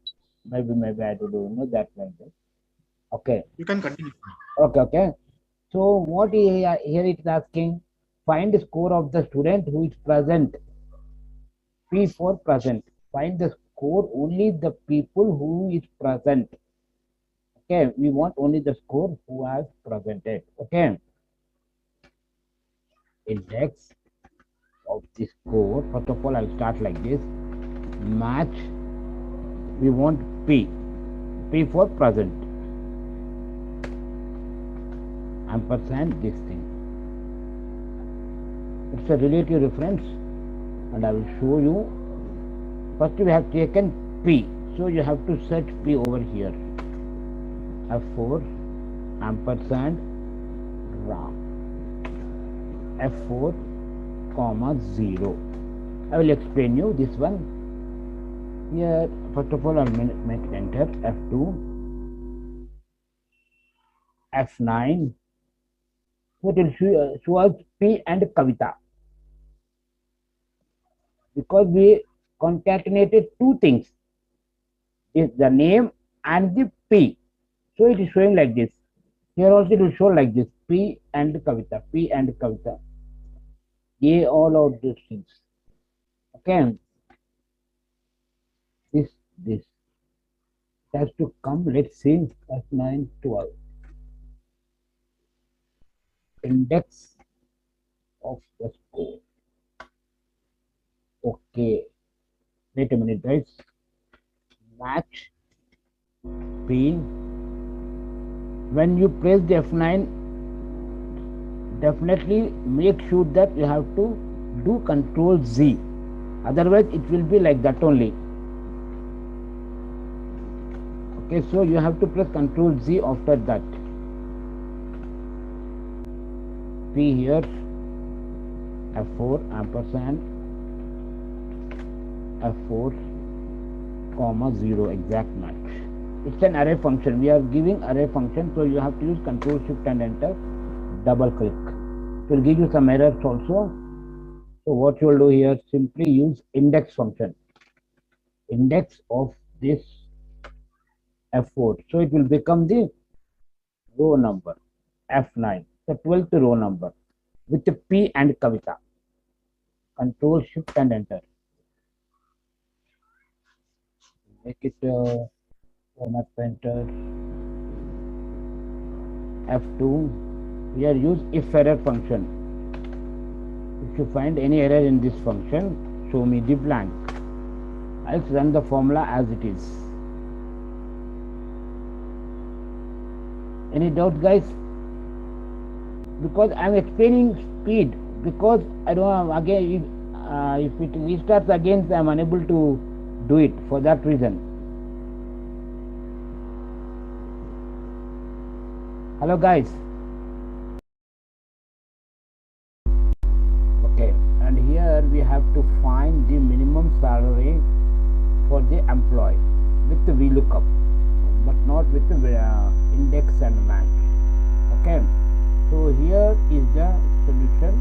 I don't know that like that. Okay. You can continue. Okay. So what here it is asking, find the score of the student who is present. P for present. Find the score only the people who is present. Okay, we want only the score who has presented. Okay, index of the score. First of all, I'll start like this. Match. We want P. P for present. Ampersand this thing. It's a relative reference, and I will show you. First, we have taken P, so you have to search P over here. F4 ampersand RAM. F4 comma 0. I will explain you this one. Here, first of all, I'll make enter F2, F9. So it will show us P and Kavita, because we concatenated two things, is the name and the P. So it is showing like this. Here also it will show like this, P and Kavita, P and Kavita. Yeah, all of these things. Okay. This it has to come. Let's see. F9 12. Index of the score. Okay. Wait a minute, guys. Match P. When you press the F9, definitely make sure that you have to do Control Z. Otherwise, it will be like that only. Okay, so you have to press Control Z after that. P here, F4 ampersand F4 comma 0 exact match. It's an array function. We are giving array function, so you have to use Control Shift and Enter. Double click. It will give you some errors also. So what you will do here, simply use index function. Index of this F4. So it will become the row number F9, the 12th row number with the P and Kavita. Control Shift and Enter. Make it format printer. F2. Here use if error function. If you find any error in this function, show me the blank. Else run the formula as it is. Any doubt, guys? Because I am explaining speed, because I don't have, again, if it restarts again, I am unable to do it for that reason. Hello, guys. Okay, and here we have to find the minimum salary for the employee with the vlookup, but not with the index and match. Okay, so here is the solution.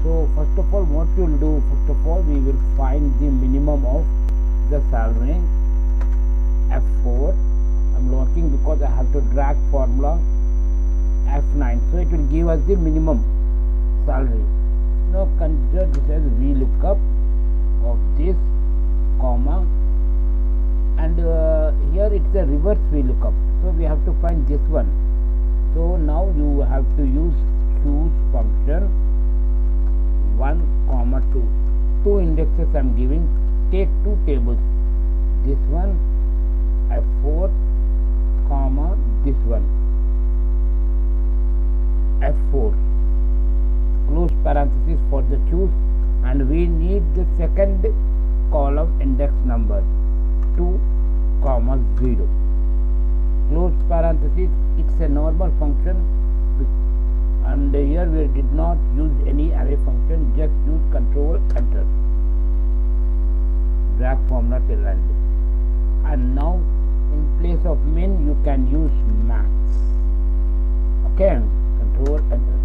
So first of all, what we will do, first of all, we will find the minimum of the salary. F4. I'm locking because I have to drag formula. F9. So it will give us the minimum salary. Now consider this as vlookup of this comma, and here it's a reverse vlookup. So we have to find this one. So now you have to use choose function 1, 2. Two indexes I'm giving. Take two tables. This one F4 comma this one F4. Close parenthesis for the choose, and we need the second column index number 2 comma 0. Close parenthesis. It's a normal function, and here we did not use any array function, just use Control Enter. Drag formula till end. And now in place of min you can use max. Okay, Control Enter.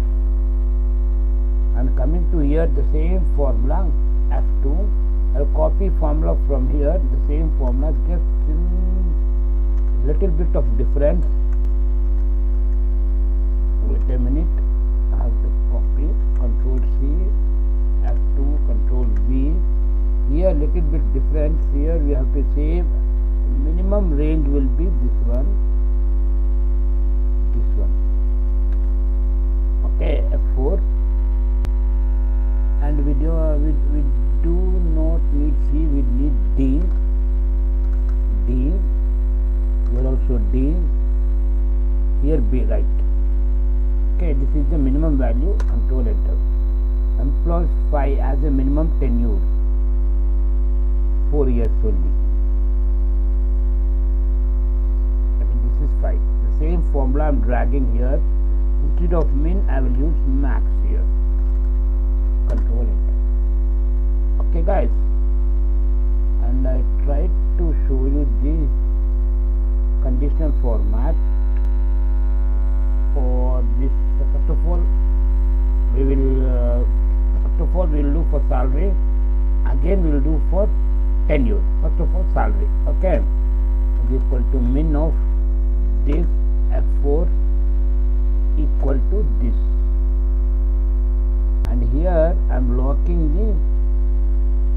And coming to here, the same formula F2. I'll copy formula from here, the same formula, just little bit of difference. Wait a minute, I have to copy. Control C, F2, Control V. Here little bit difference. Here we have to say minimum range will be this one, this one. Okay, F4, and we do not need C, we need D. Here also D, here B, right. Okay, this is the minimum value. Control enter. Employees 5 as a minimum tenure, 4 years only. This is 5. The same formula I am dragging here. Instead of min, I will use max here. Control enter. Okay, guys. And I tried to show you this conditional format for this. First of all, we will do for salary. Again, we will do for tenure. First of all, salary. Okay, is equal to min of this F4 equal to this, and here I am locking the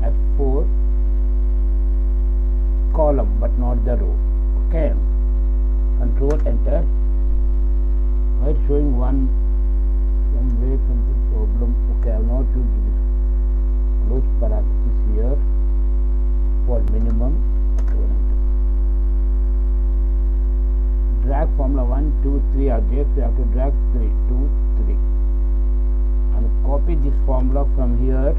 F4 column but not the row. Okay, control enter. Right, showing one somewhere something problem. Okay, I have not used this close parenthesis here for minimum. Control enter. Drag formula 1, 2, 3 are there, so you have to drag 3, 2, 3, and copy this formula from here.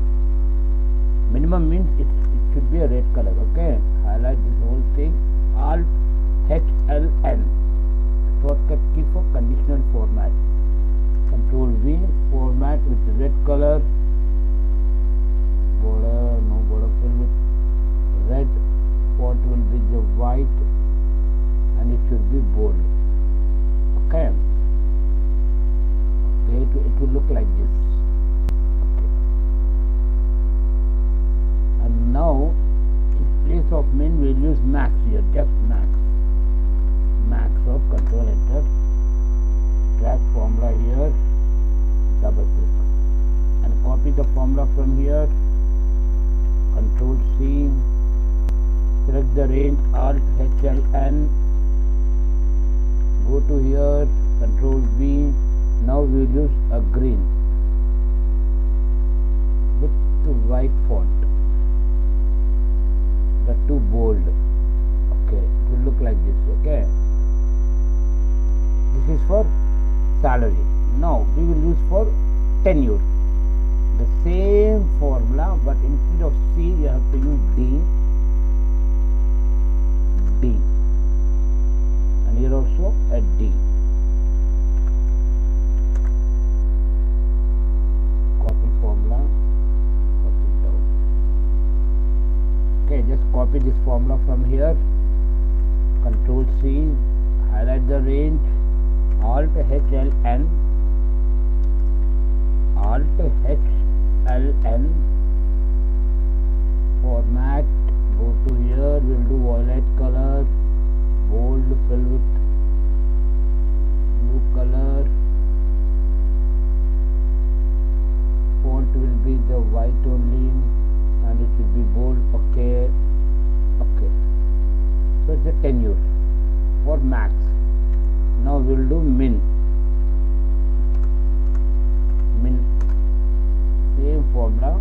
Minimum means it should be a red color. Okay, highlight this whole thing. Alt HLN, shortcut key for conditional format. Control V, format with red color. Border, no border, fill with red. Font will be the white, and it should be bold. Okay, it will look like this. Okay. And now in place of min we will use max here, just max of. Control enter. Drag formula here, double click, and copy the formula from here. Control C, select the range, Alt HLN, go to here, Control V. Now we will use a green with the white font, the two bold. Okay, it will look like this. Okay, this is for salary. Now we will use for tenure the same formula, but instead of C you have to use D, and here also a D. Copy formula, copy it down. Okay, just copy this formula from here. Control C, highlight the range, Alt HLN, format, go to here, we will do violet color, bold, fill with blue color, font will be the white only, and it will be bold. Okay, so it's a tenure for max. Now we will do min, same formula,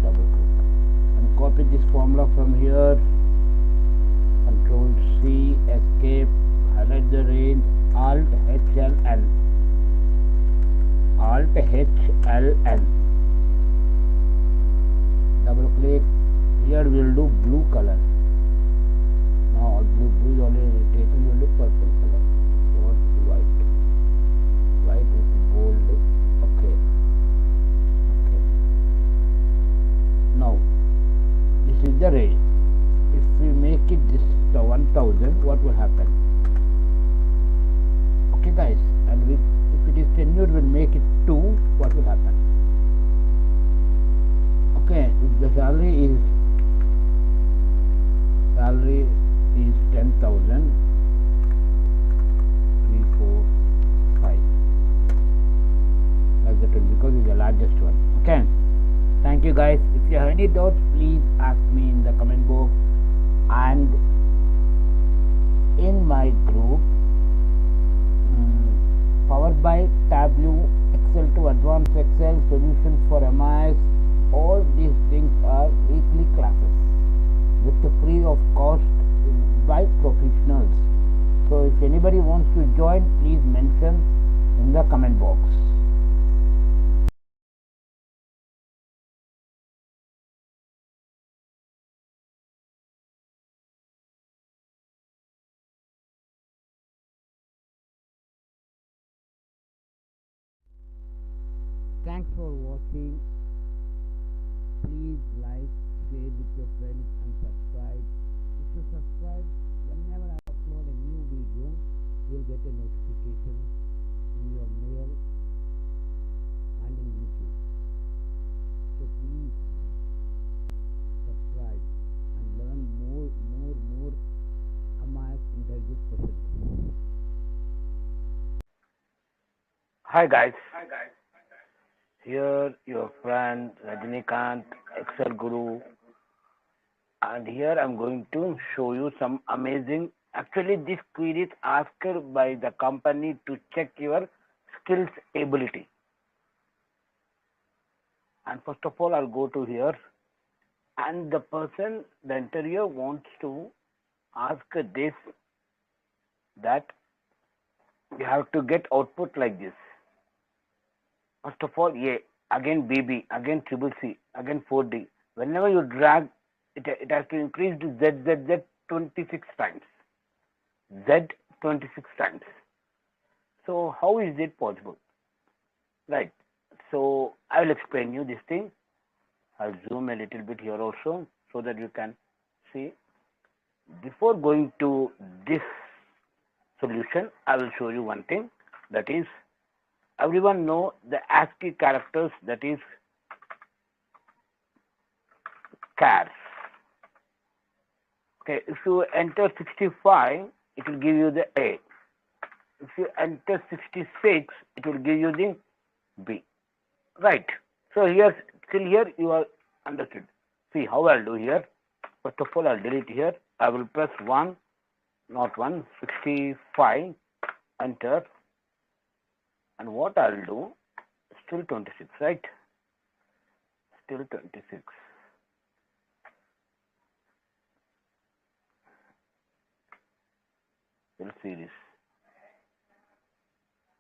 double click, and copy this formula from here. Control C, escape, highlight the range, Alt HLN, double click. Here we will do blue color. Now blue is already taken, we will do purple color, or white is bold. Okay. Now this is the range. If we make it this 1000, what will happen? Okay, guys, and if it is tenure, we'll make it 2. What will happen? Okay, if the salary is 10,000, 3, 4, 5, like that one, because it's the largest one. Okay, thank you, guys. If you have any doubts, please ask me in the comment box, and in my group free of cost by professionals. So if anybody wants to join, please mention in the comment box. Thanks for watching. Please like, share with your friends and subscribe. If you subscribe, whenever I upload a new video, you'll get a notification in your mail and in YouTube. So please subscribe and learn more MIS interview questions. Hi guys, here your friend Rajnikant, Excel Guru, and here I'm going to show you some amazing. Actually, this query is asked by the company to check your skills ability. And first of all, I'll go to here, and the person, the interviewer wants to ask this, that you have to get output like this. First of all, A, again BB, again triple C, again 4D. Whenever you drag, it has to increase to Z 26 times. Z 26 times. So how is it possible? Right. So I will explain you this thing. I'll zoom a little bit here also so that you can see. Before going to this solution, I will show you one thing. That is, everyone know the ASCII characters, that is chars. Okay, if you enter 65, it will give you the A. If you enter 66, it will give you the B. Right. So here, till here you are understood. See how I'll do here. First of all, I'll delete here. I will press 1, not 1, 65, enter. And what I'll do, still 26, right? Still 26. We'll see this.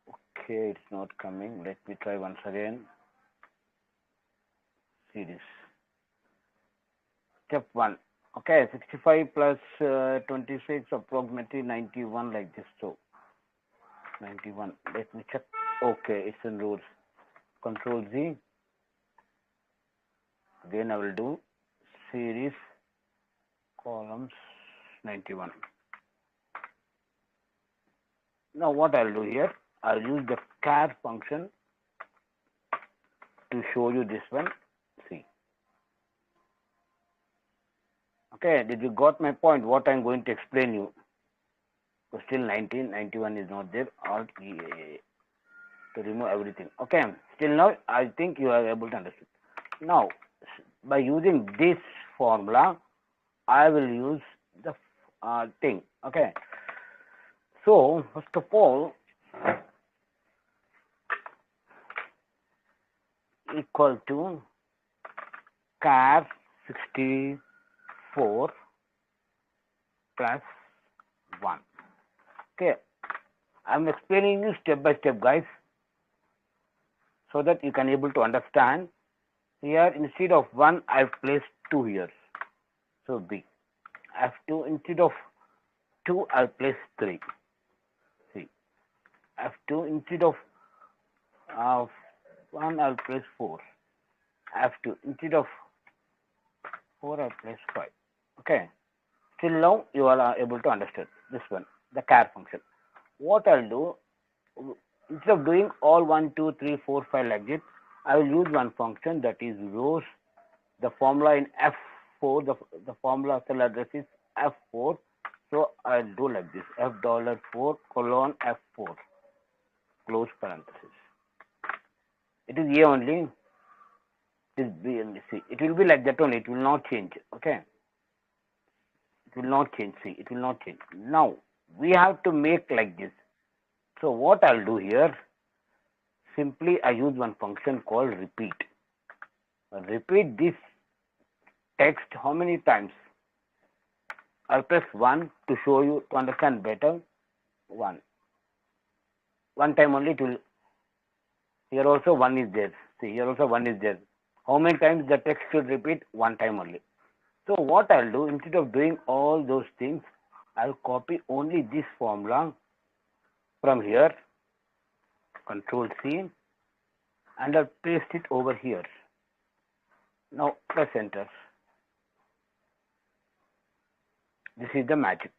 Okay, it's not coming. Let me try once again. See this. Step 1. Okay, 65 plus 26, approximately 91, like this. So 91. Let me check. Okay, it's in rows. Control Z. Again, I will do series columns 91. Now, what I'll do here, I'll use the char function to show you this one. See. Okay, did you got my point? What I'm going to explain you? So still 19, 91 is not there. Alt E to remove everything. Okay, still now I think you are able to understand. Now, by using this formula, I will use the thing. Okay. So first of all, equal to char 64 plus 1. Okay, I'm explaining you step by step, guys, so that you can able to understand. Here instead of 1, I've placed 2 here. So B. F2 instead of 2, I'll place 3. See. F2 instead of 1, I'll place 4. F2 instead of 4, I'll place 5. Okay. Till now you are able to understand this one, the char function. What I'll do, instead of doing all 1, 2, 3, 4, 5 like this, I will use one function, that is rows. The formula in F4, the formula cell address is F4. So I'll do like this, F$4 colon F4, close parenthesis. It is A only, it is B and C. It will be like that only, it will not change. Okay. It will not change, see, it will not change. Now, we have to make like this. So what I'll do here, simply I use one function called repeat. Repeat this text how many times? I'll press 1 to show you, to understand better. 1. One time only it will, here also 1 is there. See, here also 1 is there. How many times the text should repeat? 1 time only. So what I'll do, instead of doing all those things, I'll copy only this formula from here, Control C, and I'll paste it over here. Now press enter. This is the magic.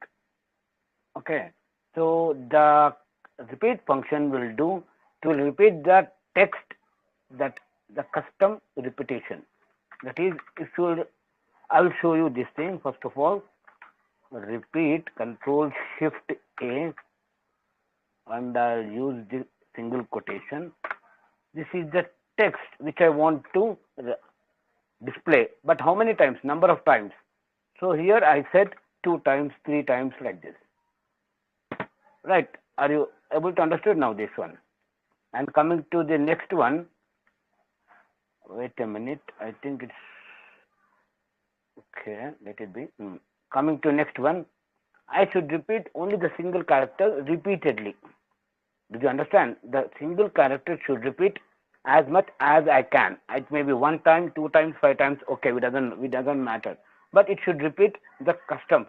Okay. So the repeat function will do, it will repeat the text, that the custom repetition. That is, I'll show you this thing. First of all, repeat, Control Shift A, and I'll use the single quotation. This is the text which I want to display, but how many times? Number of times. So here I said 2 times, 3 times, like this. Right? Are you able to understand now this one? And coming to the next one, wait a minute, I think it's okay, let it be. Coming to next one, I should repeat only the single character repeatedly. Did you understand? The single character should repeat as much as I can. It may be 1 time, 2 times, 5 times, okay, it doesn't matter. But it should repeat the custom.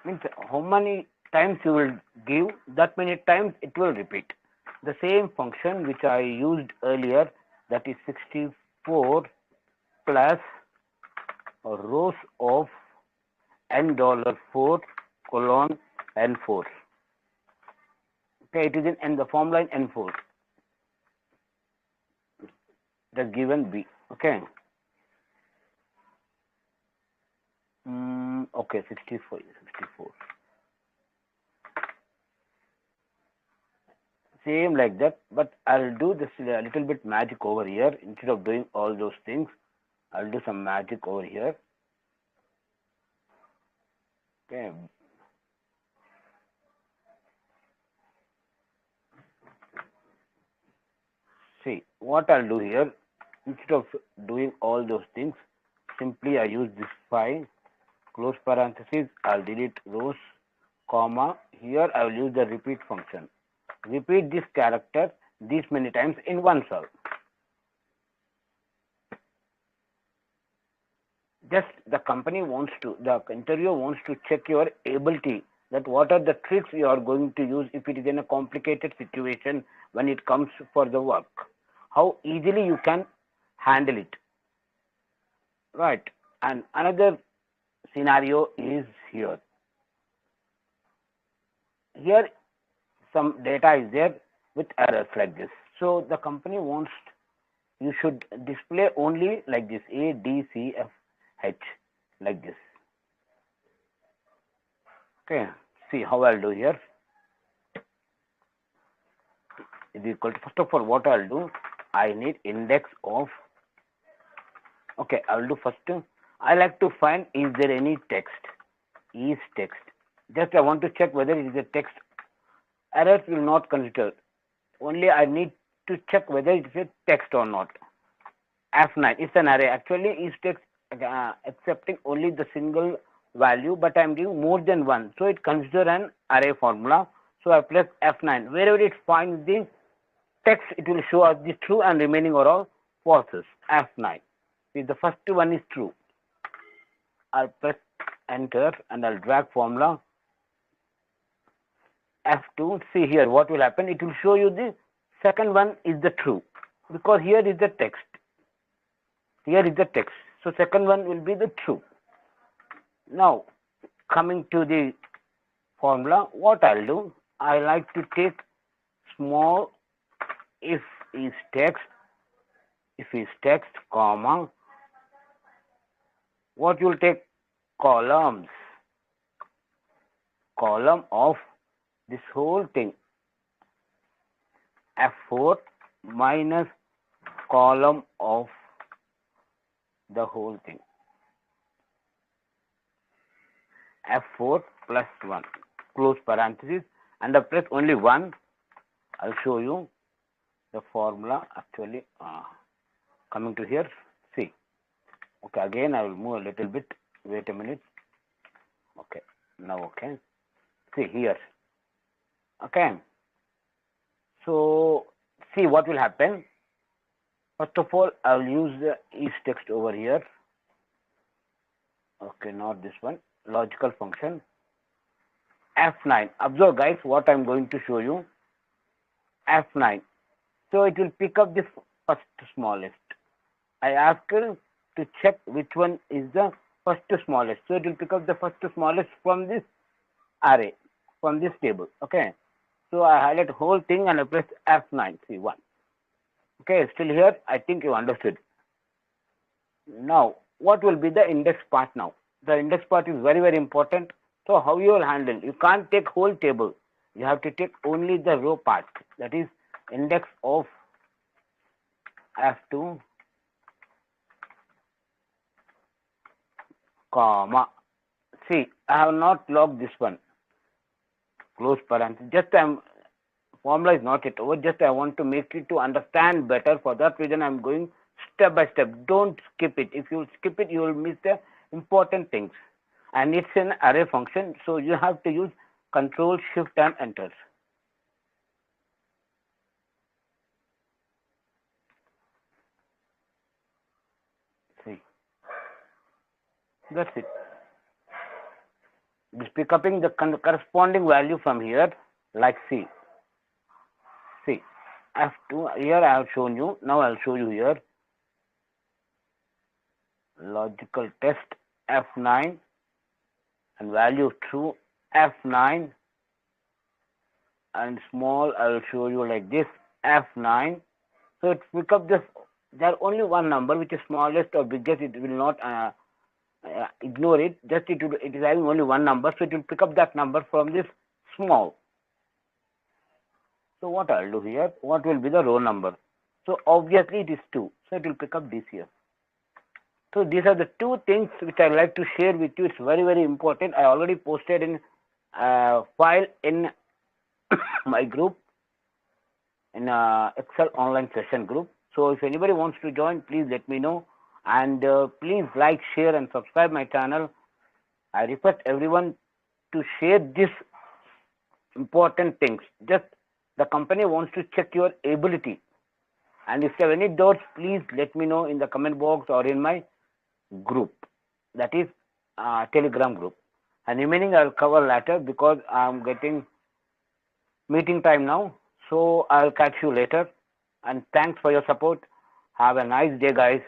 Means how many times you will give, that many times it will repeat. The same function which I used earlier, that is 64 plus rows of $4 colon N4. Okay, it is in the formula in N4. The given B. Okay. Okay, 64. Same like that, but I'll do this a little bit magic over here. Instead of doing all those things, I'll do some magic over here. Okay. See, what I'll do here, instead of doing all those things, simply I use this 5, close parenthesis, I'll delete rows, comma, here I will use the repeat function. Repeat this character this many times in one cell. Just the interviewer wants to check your ability, that what are the tricks you are going to use if it is in a complicated situation when it comes for the work. How easily you can handle it. Right. And another scenario is here. Here some data is there with errors like this. So the company wants, you should display only like this, A, D, C, F, H, like this. Okay, see how I'll do here. Is equal to, first of all, what I'll do, I need index of, okay, I'll do first, I like to find, is there any text? Is text. Just I want to check whether it is a text. Errors will not consider. Only I need to check whether it is a text or not. F9 is an array. Actually, is text accepting only the single value, but I am giving more than one. So it consider an array formula. So I press F9. Wherever it finds the text, it will show us the true and remaining are all falses. F9. See, the first one is true. I'll press enter and I'll drag formula. F2, see here what will happen, it will show you the second one is the true, because here is the text. Here is the text. So second one will be the true. Now coming to the formula, what I'll do, I like to take small if is text, comma, what you will take, column of this whole thing, F4 minus column of the whole thing, F4 plus 1, close parenthesis, and I press only 1. I'll show you the formula actually. Coming to here, see. Okay, again I will move a little bit. Wait a minute. Okay, now okay. See here. Okay. So see what will happen. First of all, I'll use the is text over here. Okay, not this one. Logical function. F9. Observe guys what I'm going to show you. F9. So it will pick up the first smallest. I ask her to check which one is the first smallest. So it will pick up the first smallest from this array, from this table. Okay. So I highlight whole thing and I press F9. See 1. Okay, still here. I think you understood. Now, what will be the index part now? The index part is very, very important. So how you will handle? You can't take whole table. You have to take only the row part. That is index of F2, comma. See, I have not logged this one. Close parenthesis. Just formula is not yet over. Just I want to make it to understand better. For that reason, I'm going step by step. Don't skip it. If you skip it, you will miss the important things. And it's an array function, so you have to use Control Shift and Enter. See, that's it. Just pick up the corresponding value from here, like C. See, F2 here I have shown you. Now I'll show you here. Logical test F9 and value true F9 and small I'll show you like this F9. So it pick up this. There only one number which is smallest or biggest. It will not ignore it. Just it is having only one number, so it will pick up that number from this small. So what I'll do here? What will be the row number? So obviously it is 2. So it will pick up this here. So these are the two things which I like to share with you. It's very, very important. I already posted in file in my group, in Excel online session group. So if anybody wants to join, please let me know. And please like, share and subscribe my channel. I request everyone to share this important things. Just the company wants to check your ability. And if you have any doubts, please let me know in the comment box or in my group, that is Telegram group. And remaining I'll cover later because I'm getting meeting time now. So I'll catch you later. And thanks for your support. Have a nice day, guys.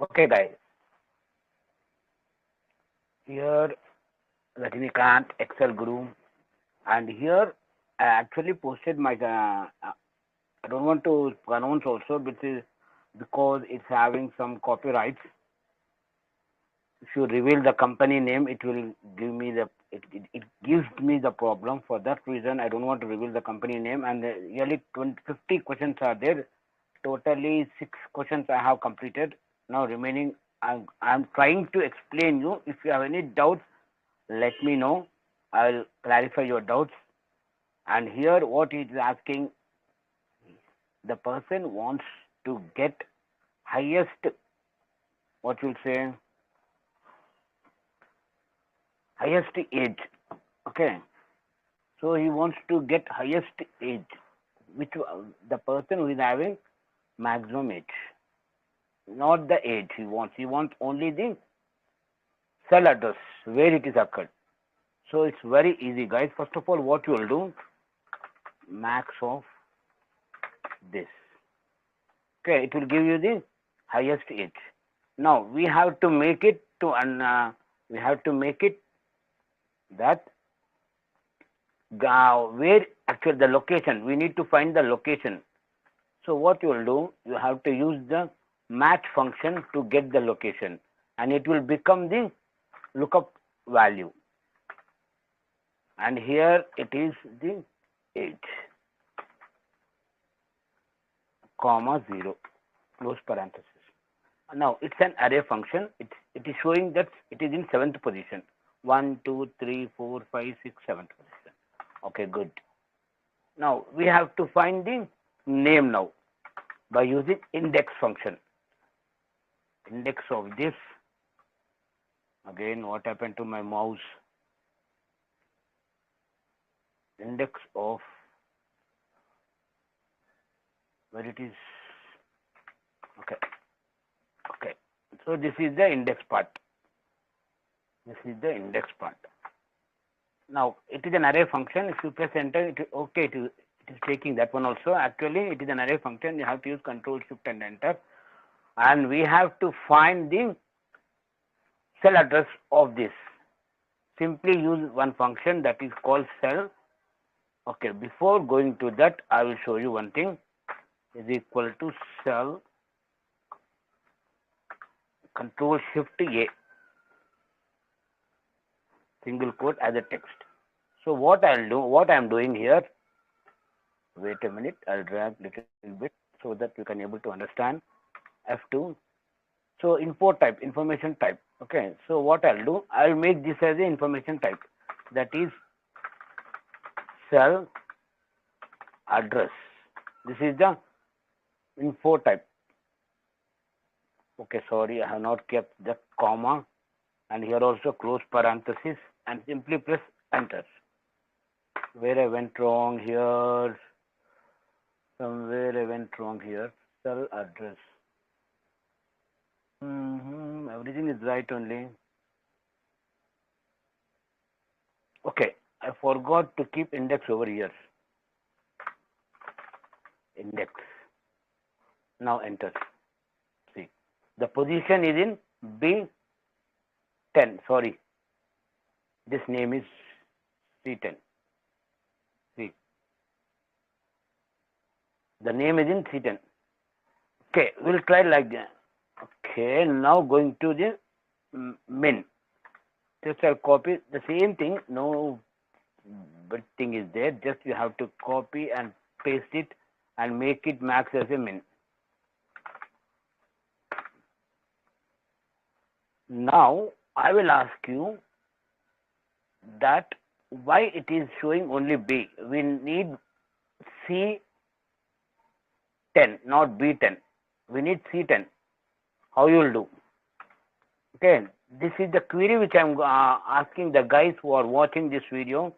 Okay, guys. Here, Rajinikanth Excel group, and here I actually posted my. I don't want to pronounce also, because it's having some copyrights. If you reveal the company name, it will give me it gives me the problem. For that reason, I don't want to reveal the company name. And nearly 50 questions are there. Totally 6 questions I have completed. Now remaining, I'm trying to explain you. If you have any doubts, let me know. I'll clarify your doubts. And here what it is asking, the person wants to get highest, what you'll say, highest age. Okay. So he wants to get highest age, which the person who is having maximum age. Not the age he wants. He wants only the cell address where it is occurred. So it's very easy, guys. First of all, what you will do, max of this. Okay, it will give you the highest age. Now we have to make it to that where actually the location. We need to find the location. So what you will do, you have to use the match function to get the location, and it will become the lookup value. And here it is the age, comma 0, close parenthesis. Now it's an array function. It is showing that it is in 7th position. 1, 2, 3, 4, 5, 6, 7th position. Okay, good. Now we have to find the name now by using index function. Index of this. Again, what happened to my mouse? Index of where it is. Okay. Okay. So this is the index part. This is the index part. Now it is an array function. If you press enter, it is taking that one also. Actually, it is an array function. You have to use Control Shift and enter, and we have to find the cell address of this. Simply use one function that is called cell. Okay. Before going to that, I will show you one thing. Is equal to cell. Control Shift A. Single quote as a text. So what I'll do, what I'm doing here, wait a minute, I'll drag little bit so that you can able to understand. F2. So import type, information type. Okay. So what I'll do, I'll make this as a information type. That is cell address. This is the info type. Okay, sorry, I have not kept the comma, and here also close parenthesis, and simply press enter. Where I went wrong here, somewhere I went wrong here, cell address. Everything is right only. Okay, I forgot to keep index over here. Index. Now enter. See, the position is in B10. Sorry, this name is C10. See, the name is in C10. Okay, we'll try like that. Okay, now going to the min. Just I'll copy the same thing. No big thing is there. Just you have to copy and paste it and make it max as a min. Now I will ask you that why it is showing only B. We need C10, not B10. We need C10. How you will do? Okay, this is the query which I am asking the guys who are watching this video.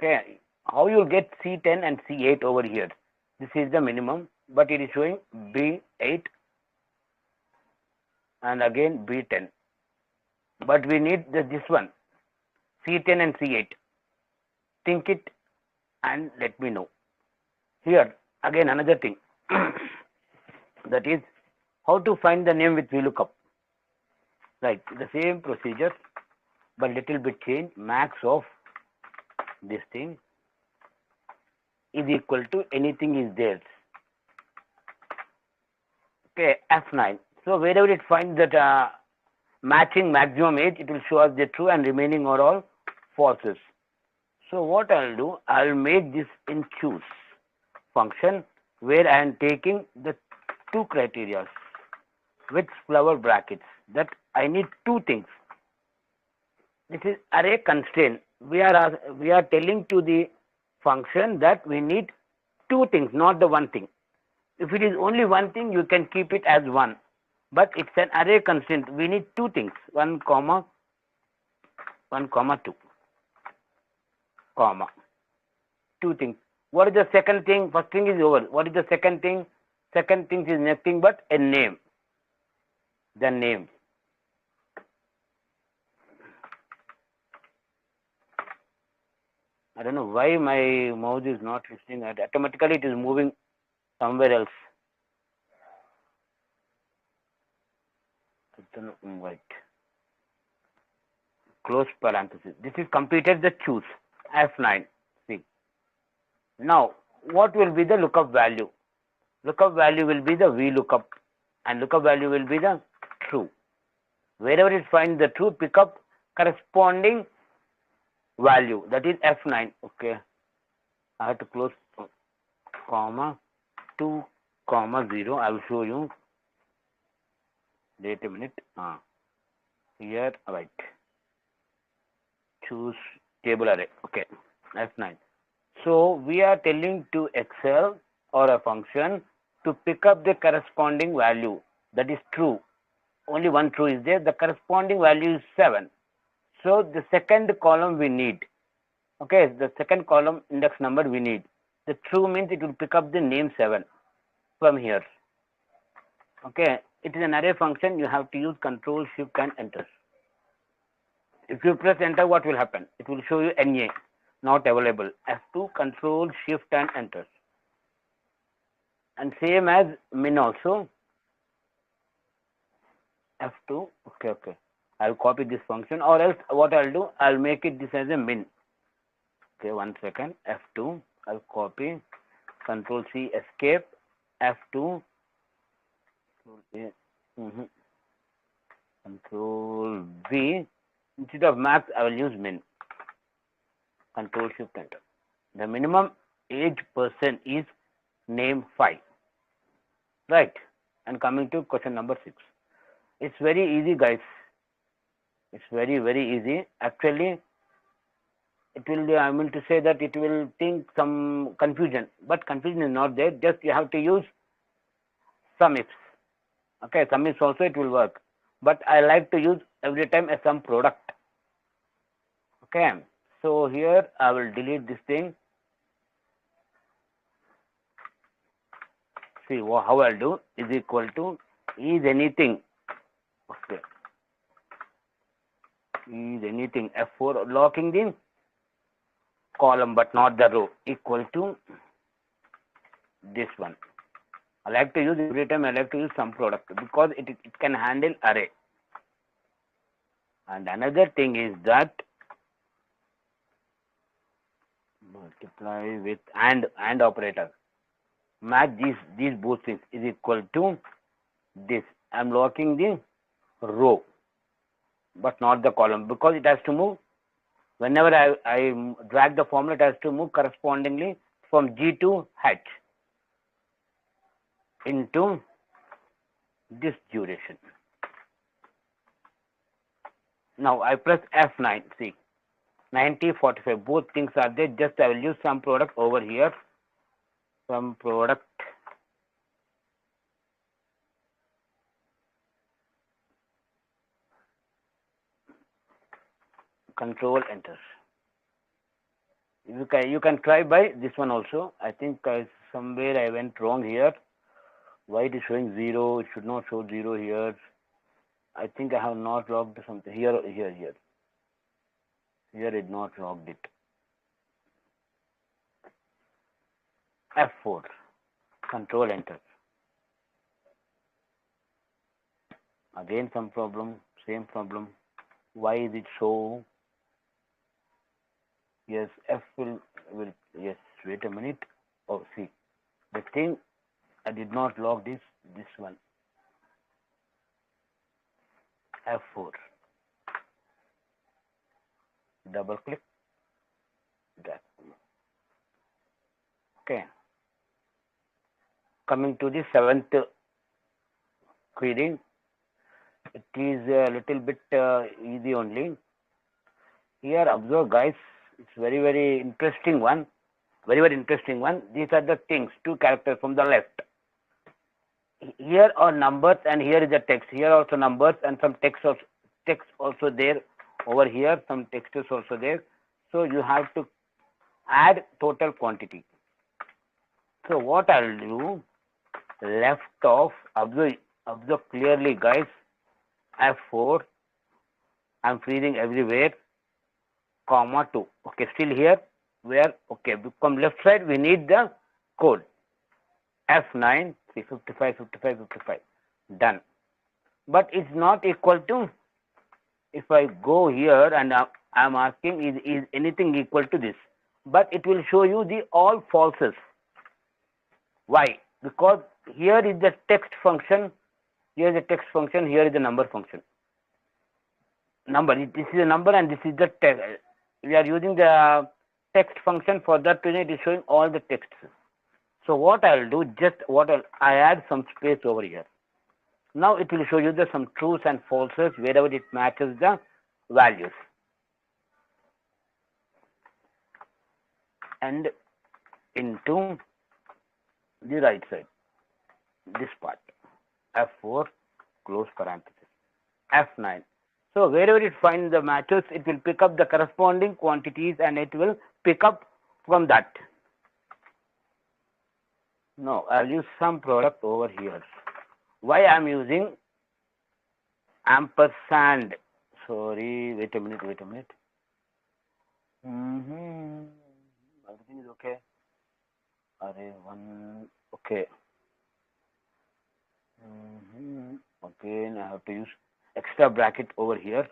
Okay, how you will get C10 and C8 over here? This is the minimum, but it is showing B8 and again B10. But we need this one, C10 and C8. Think it and let me know. Here again another thing that is how to find the name with vlookup. Right, the same procedure but little bit change. Max of this thing is equal to anything is there. Okay, F9. So wherever it finds that matching maximum age, it will show us the true and remaining are all falses. So what I'll do, I'll make this in choose function where I am taking the two criteria with flower brackets. That I need two things. This is array constraint. We are telling to the function that we need two things, not the one thing. If it is only one thing, you can keep it as one. But it's an array constraint. We need two things. 1, 2, comma. Two things. What is the second thing? First thing is over. What is the second thing? Second thing is nothing but a name. The name. I don't know why my mouse is not listening. Automatically it is moving somewhere else. Right. Close parenthesis. This is completed the choose. F9. See. Now, what will be the lookup value? Lookup value will be the vlookup, and lookup value will be the true. Wherever it finds the true, pick up corresponding value. That is F9. Okay. I have to close comma 2, 0. I will show you. Wait a minute. Here, right. Choose table array. Okay. F9. So we are telling to Excel or a function to pick up the corresponding value. That is true. Only one true is there. The corresponding value is 7. So the second column we need. Okay, the second column index number we need. The true means it will pick up the name 7 from here. Okay, it is an array function. You have to use Control Shift and Enter. If you press Enter, what will happen? It will show you NA, not available. F2, Control Shift and Enter. And same as min also. F2. Okay. I'll copy this function, or else what I'll do, I'll make it this as a min. Okay, 1 second. F2. I'll copy. Control C, escape. F2. Control V. Instead of max, I will use min. Control Shift Enter. The minimum age person is name 5. Right. And coming to question number 6. It's very easy, guys. It's very, very easy. Actually, it will be, I mean to say that it will think some confusion, but confusion is not there. Just you have to use sum ifs. Okay, sum ifs also it will work. But I like to use every time a sum product. Okay, so here I will delete this thing. See how I'll do is equal to is anything. Okay. Is anything F4 locking the column but not the row equal to this one. I like to use every time I like to use sum product because it can handle array. And another thing is that multiply with and operator. Match these both things is equal to this. I'm locking the row but not the column because it has to move. Whenever I drag the formula, it has to move correspondingly from G to H into this duration. Now I press F9. See, 90, 45. Both things are there. Just I will use some product over here. Some product. Control Enter. You can try by this one also. I think somewhere I went wrong here. Why it is showing 0? It should not show 0 here. I think I have not logged something here. Here it not logged it. F4. Control Enter. Again some problem. Same problem. Why is it so? Yes, F will yes, wait a minute. Oh, see, the thing I did not log this one. F4. Double click that. Okay. Coming to the 7th query. It is a little bit easy only. Here observe, guys. It's very, very interesting one. Very, very interesting one. These are the things, 2 characters from the left. Here are numbers and here is the text. Here also numbers and some text also there. Over here some text is also there. So you have to add total quantity. So what I'll do, left of, observe clearly, guys. F4. I'm freezing everywhere. Comma 2. Okay, still here. Where? Okay, from left side we need the code. F9. See, 55. Done. But it's not equal to. If I go here and I'm asking is anything equal to this, but it will show you the all falses. Why? Because here is the text function. Here is the text function. Here is the number function. Number. This is a number and this is the text. We are using the text function. For that reason, it is showing all the texts. So what I'll do, I add some space over here. Now it will show you the some truths and falses wherever it matches the values. And into the right side, this part, F4, close parenthesis, F9. So wherever it finds the matches, it will pick up the corresponding quantities and it will pick up from that. No, I'll use some product over here. Why I'm using ampersand? Sorry, wait a minute. Everything is okay. Array 1, okay. Again, I have to use extra bracket over here.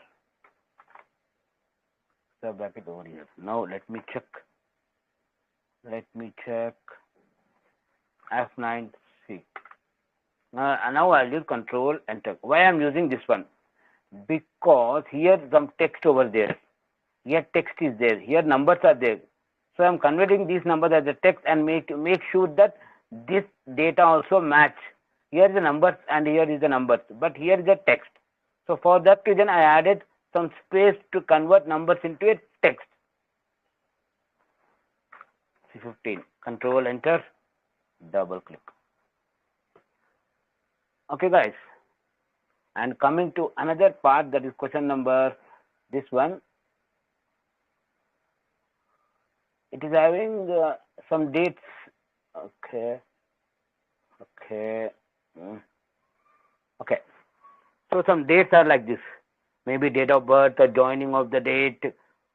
Now let me check. F9, C. Now I'll use Control Enter. Why I'm using this one? Because here some text over there. Here text is there. Here numbers are there. So I'm converting these numbers as a text and make sure that this data also match. Here is the numbers and here is the numbers, but here is the text. So for that reason, I added some space to convert numbers into a text. C15. Control Enter. Double click. Okay, guys. And coming to another part, that is question number this one. It is having some dates. Okay. So some dates are like this. Maybe date of birth, the joining of the date,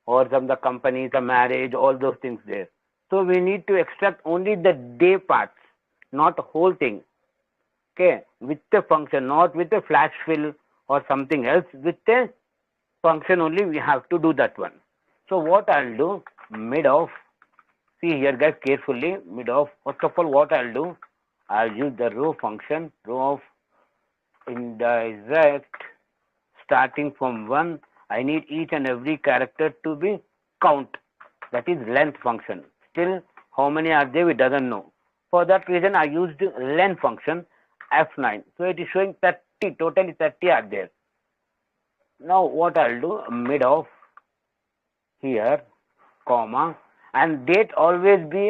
or some the company, the marriage, all those things there. So we need to extract only the day parts, not the whole thing. Okay, with the function, not with the flash fill or something else. With the function only, we have to do that one. So what I'll do, mid of, see here guys carefully, mid of, first of all what I'll do, I'll use the row function, row of indirect, starting from 1. I need each and every character to be count, that is length function. Still, how many are there, we doesn't know. For that reason, I used length function, F9. So it is showing 30, totally 30 are there. Now what I'll do, mid of here, comma, and date always be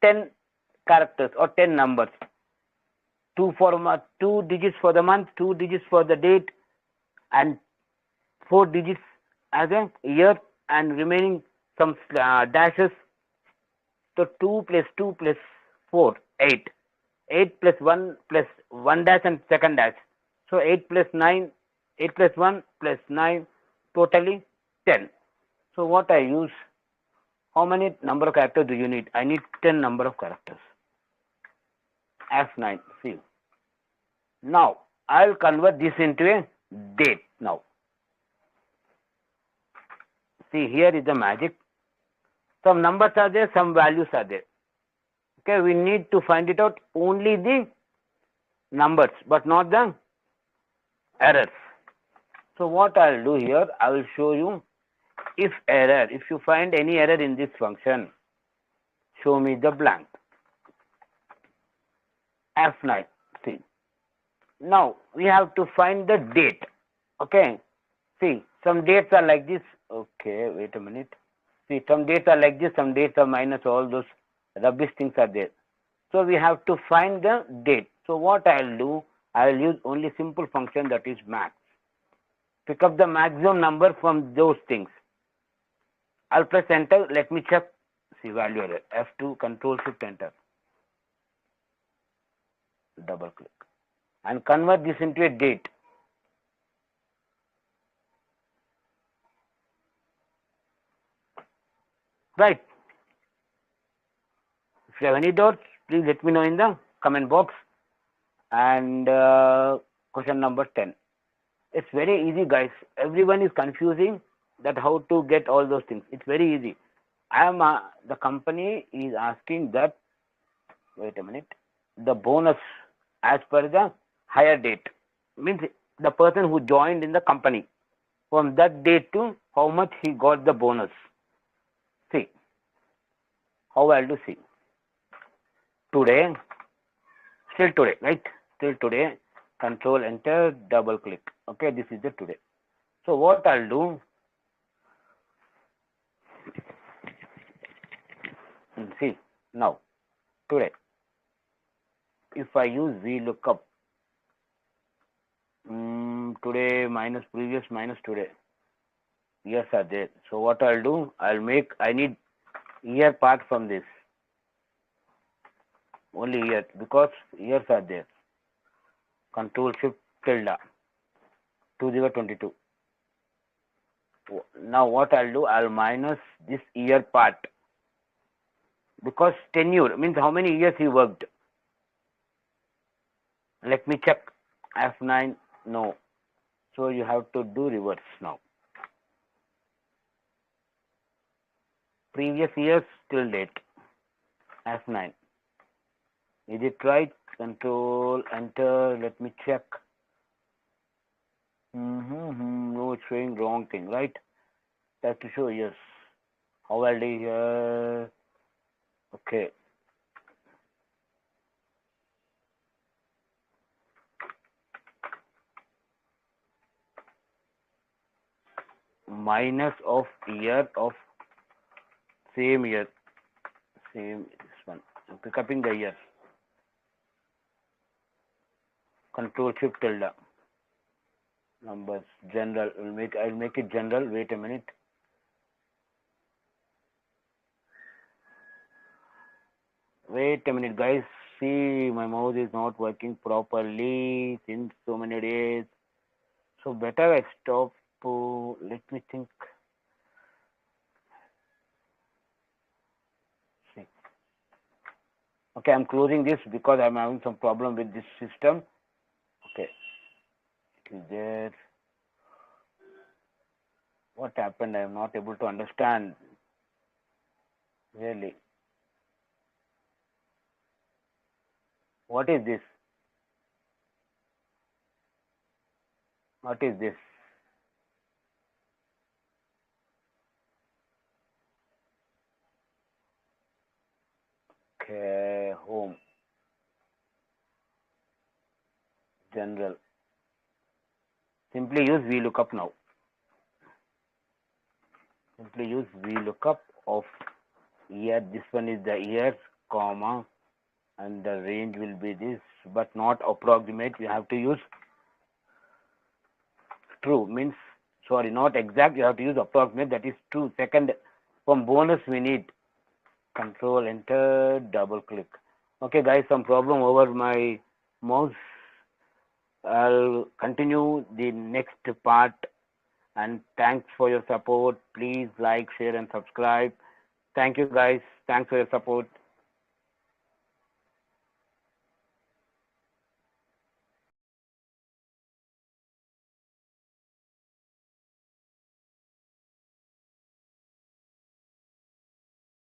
10 characters or 10 numbers. 2 digits for the month, 2 digits for the date, and 4 digits as a year, and remaining some dashes. So 2 plus 2 plus 4, 8. 8 plus 1 plus 1 dash and second dash. So 8 plus 9, 8 plus 1 plus 9, totally 10. So what I use, how many number of characters do you need? I need 10 number of characters. F9, see. Now, I'll convert this into a date now. See, here is the magic. Some numbers are there, some values are there. Okay, we need to find it out only the numbers, but not the errors. So what I'll do here, I will show you if error. If you find any error in this function, show me the blank. F9, see. Now, we have to find the date. Okay, see, some dates are like this. Okay, wait a minute. See, some dates are like this, some dates are minus, all those rubbish things are there. So we have to find the date. So what I'll do, I'll use only simple function, that is max. Pick up the maximum number from those things. I'll press enter. Let me check. See, value error. F2, Control Shift Enter. Double click. And convert this into a date. Right. If you have any doubts, please let me know in the comment box. And question number 10. It's very easy, guys. Everyone is confusing that how to get all those things. It's very easy. The company is asking that, wait a minute, the bonus as per the higher date. Means the person who joined in the company, from that date to how much he got the bonus. See, how I'll do, see. Today, still today, right? Still today, Control Enter, double click. Okay, this is the today. So what I'll do, See, now, today, if I use vlookup, today minus previous minus today, years are there. So what I'll do, I need year part from this. Only year, because years are there. Control Shift tilde 2022. Now what I'll do, I'll minus this year part, because tenure means how many years he worked. Let me check. F9, no. So you have to do reverse now. Previous years till date. F9. Is it right? Control Enter. Let me check. No, it's showing wrong thing, right? Has to show yes. How old is here? Okay. Minus of year of same year. Same this one. I'm picking the year. Control Shift tilde. Numbers general. I'll make it general. Wait a minute. Wait a minute, guys. See, my mouse is not working properly since so many days. So better I stop. Let me think. See. Okay, I'm closing this because I'm having some problem with this system. Okay. It is there. What happened? I am not able to understand. Really. What is this? What is this? Okay, home. General. Simply use vlookup now. Simply use vlookup of year. This one is the year, comma, and the range will be this, but not approximate. You have to use true, means sorry, not exact. You have to use approximate. That is true. Second, from bonus we need Control Enter, double click. Okay, guys, some problem over my mouse. I'll continue the next part, and thanks for your support. Please like, share, and subscribe. Thank you, guys. Thanks for your support.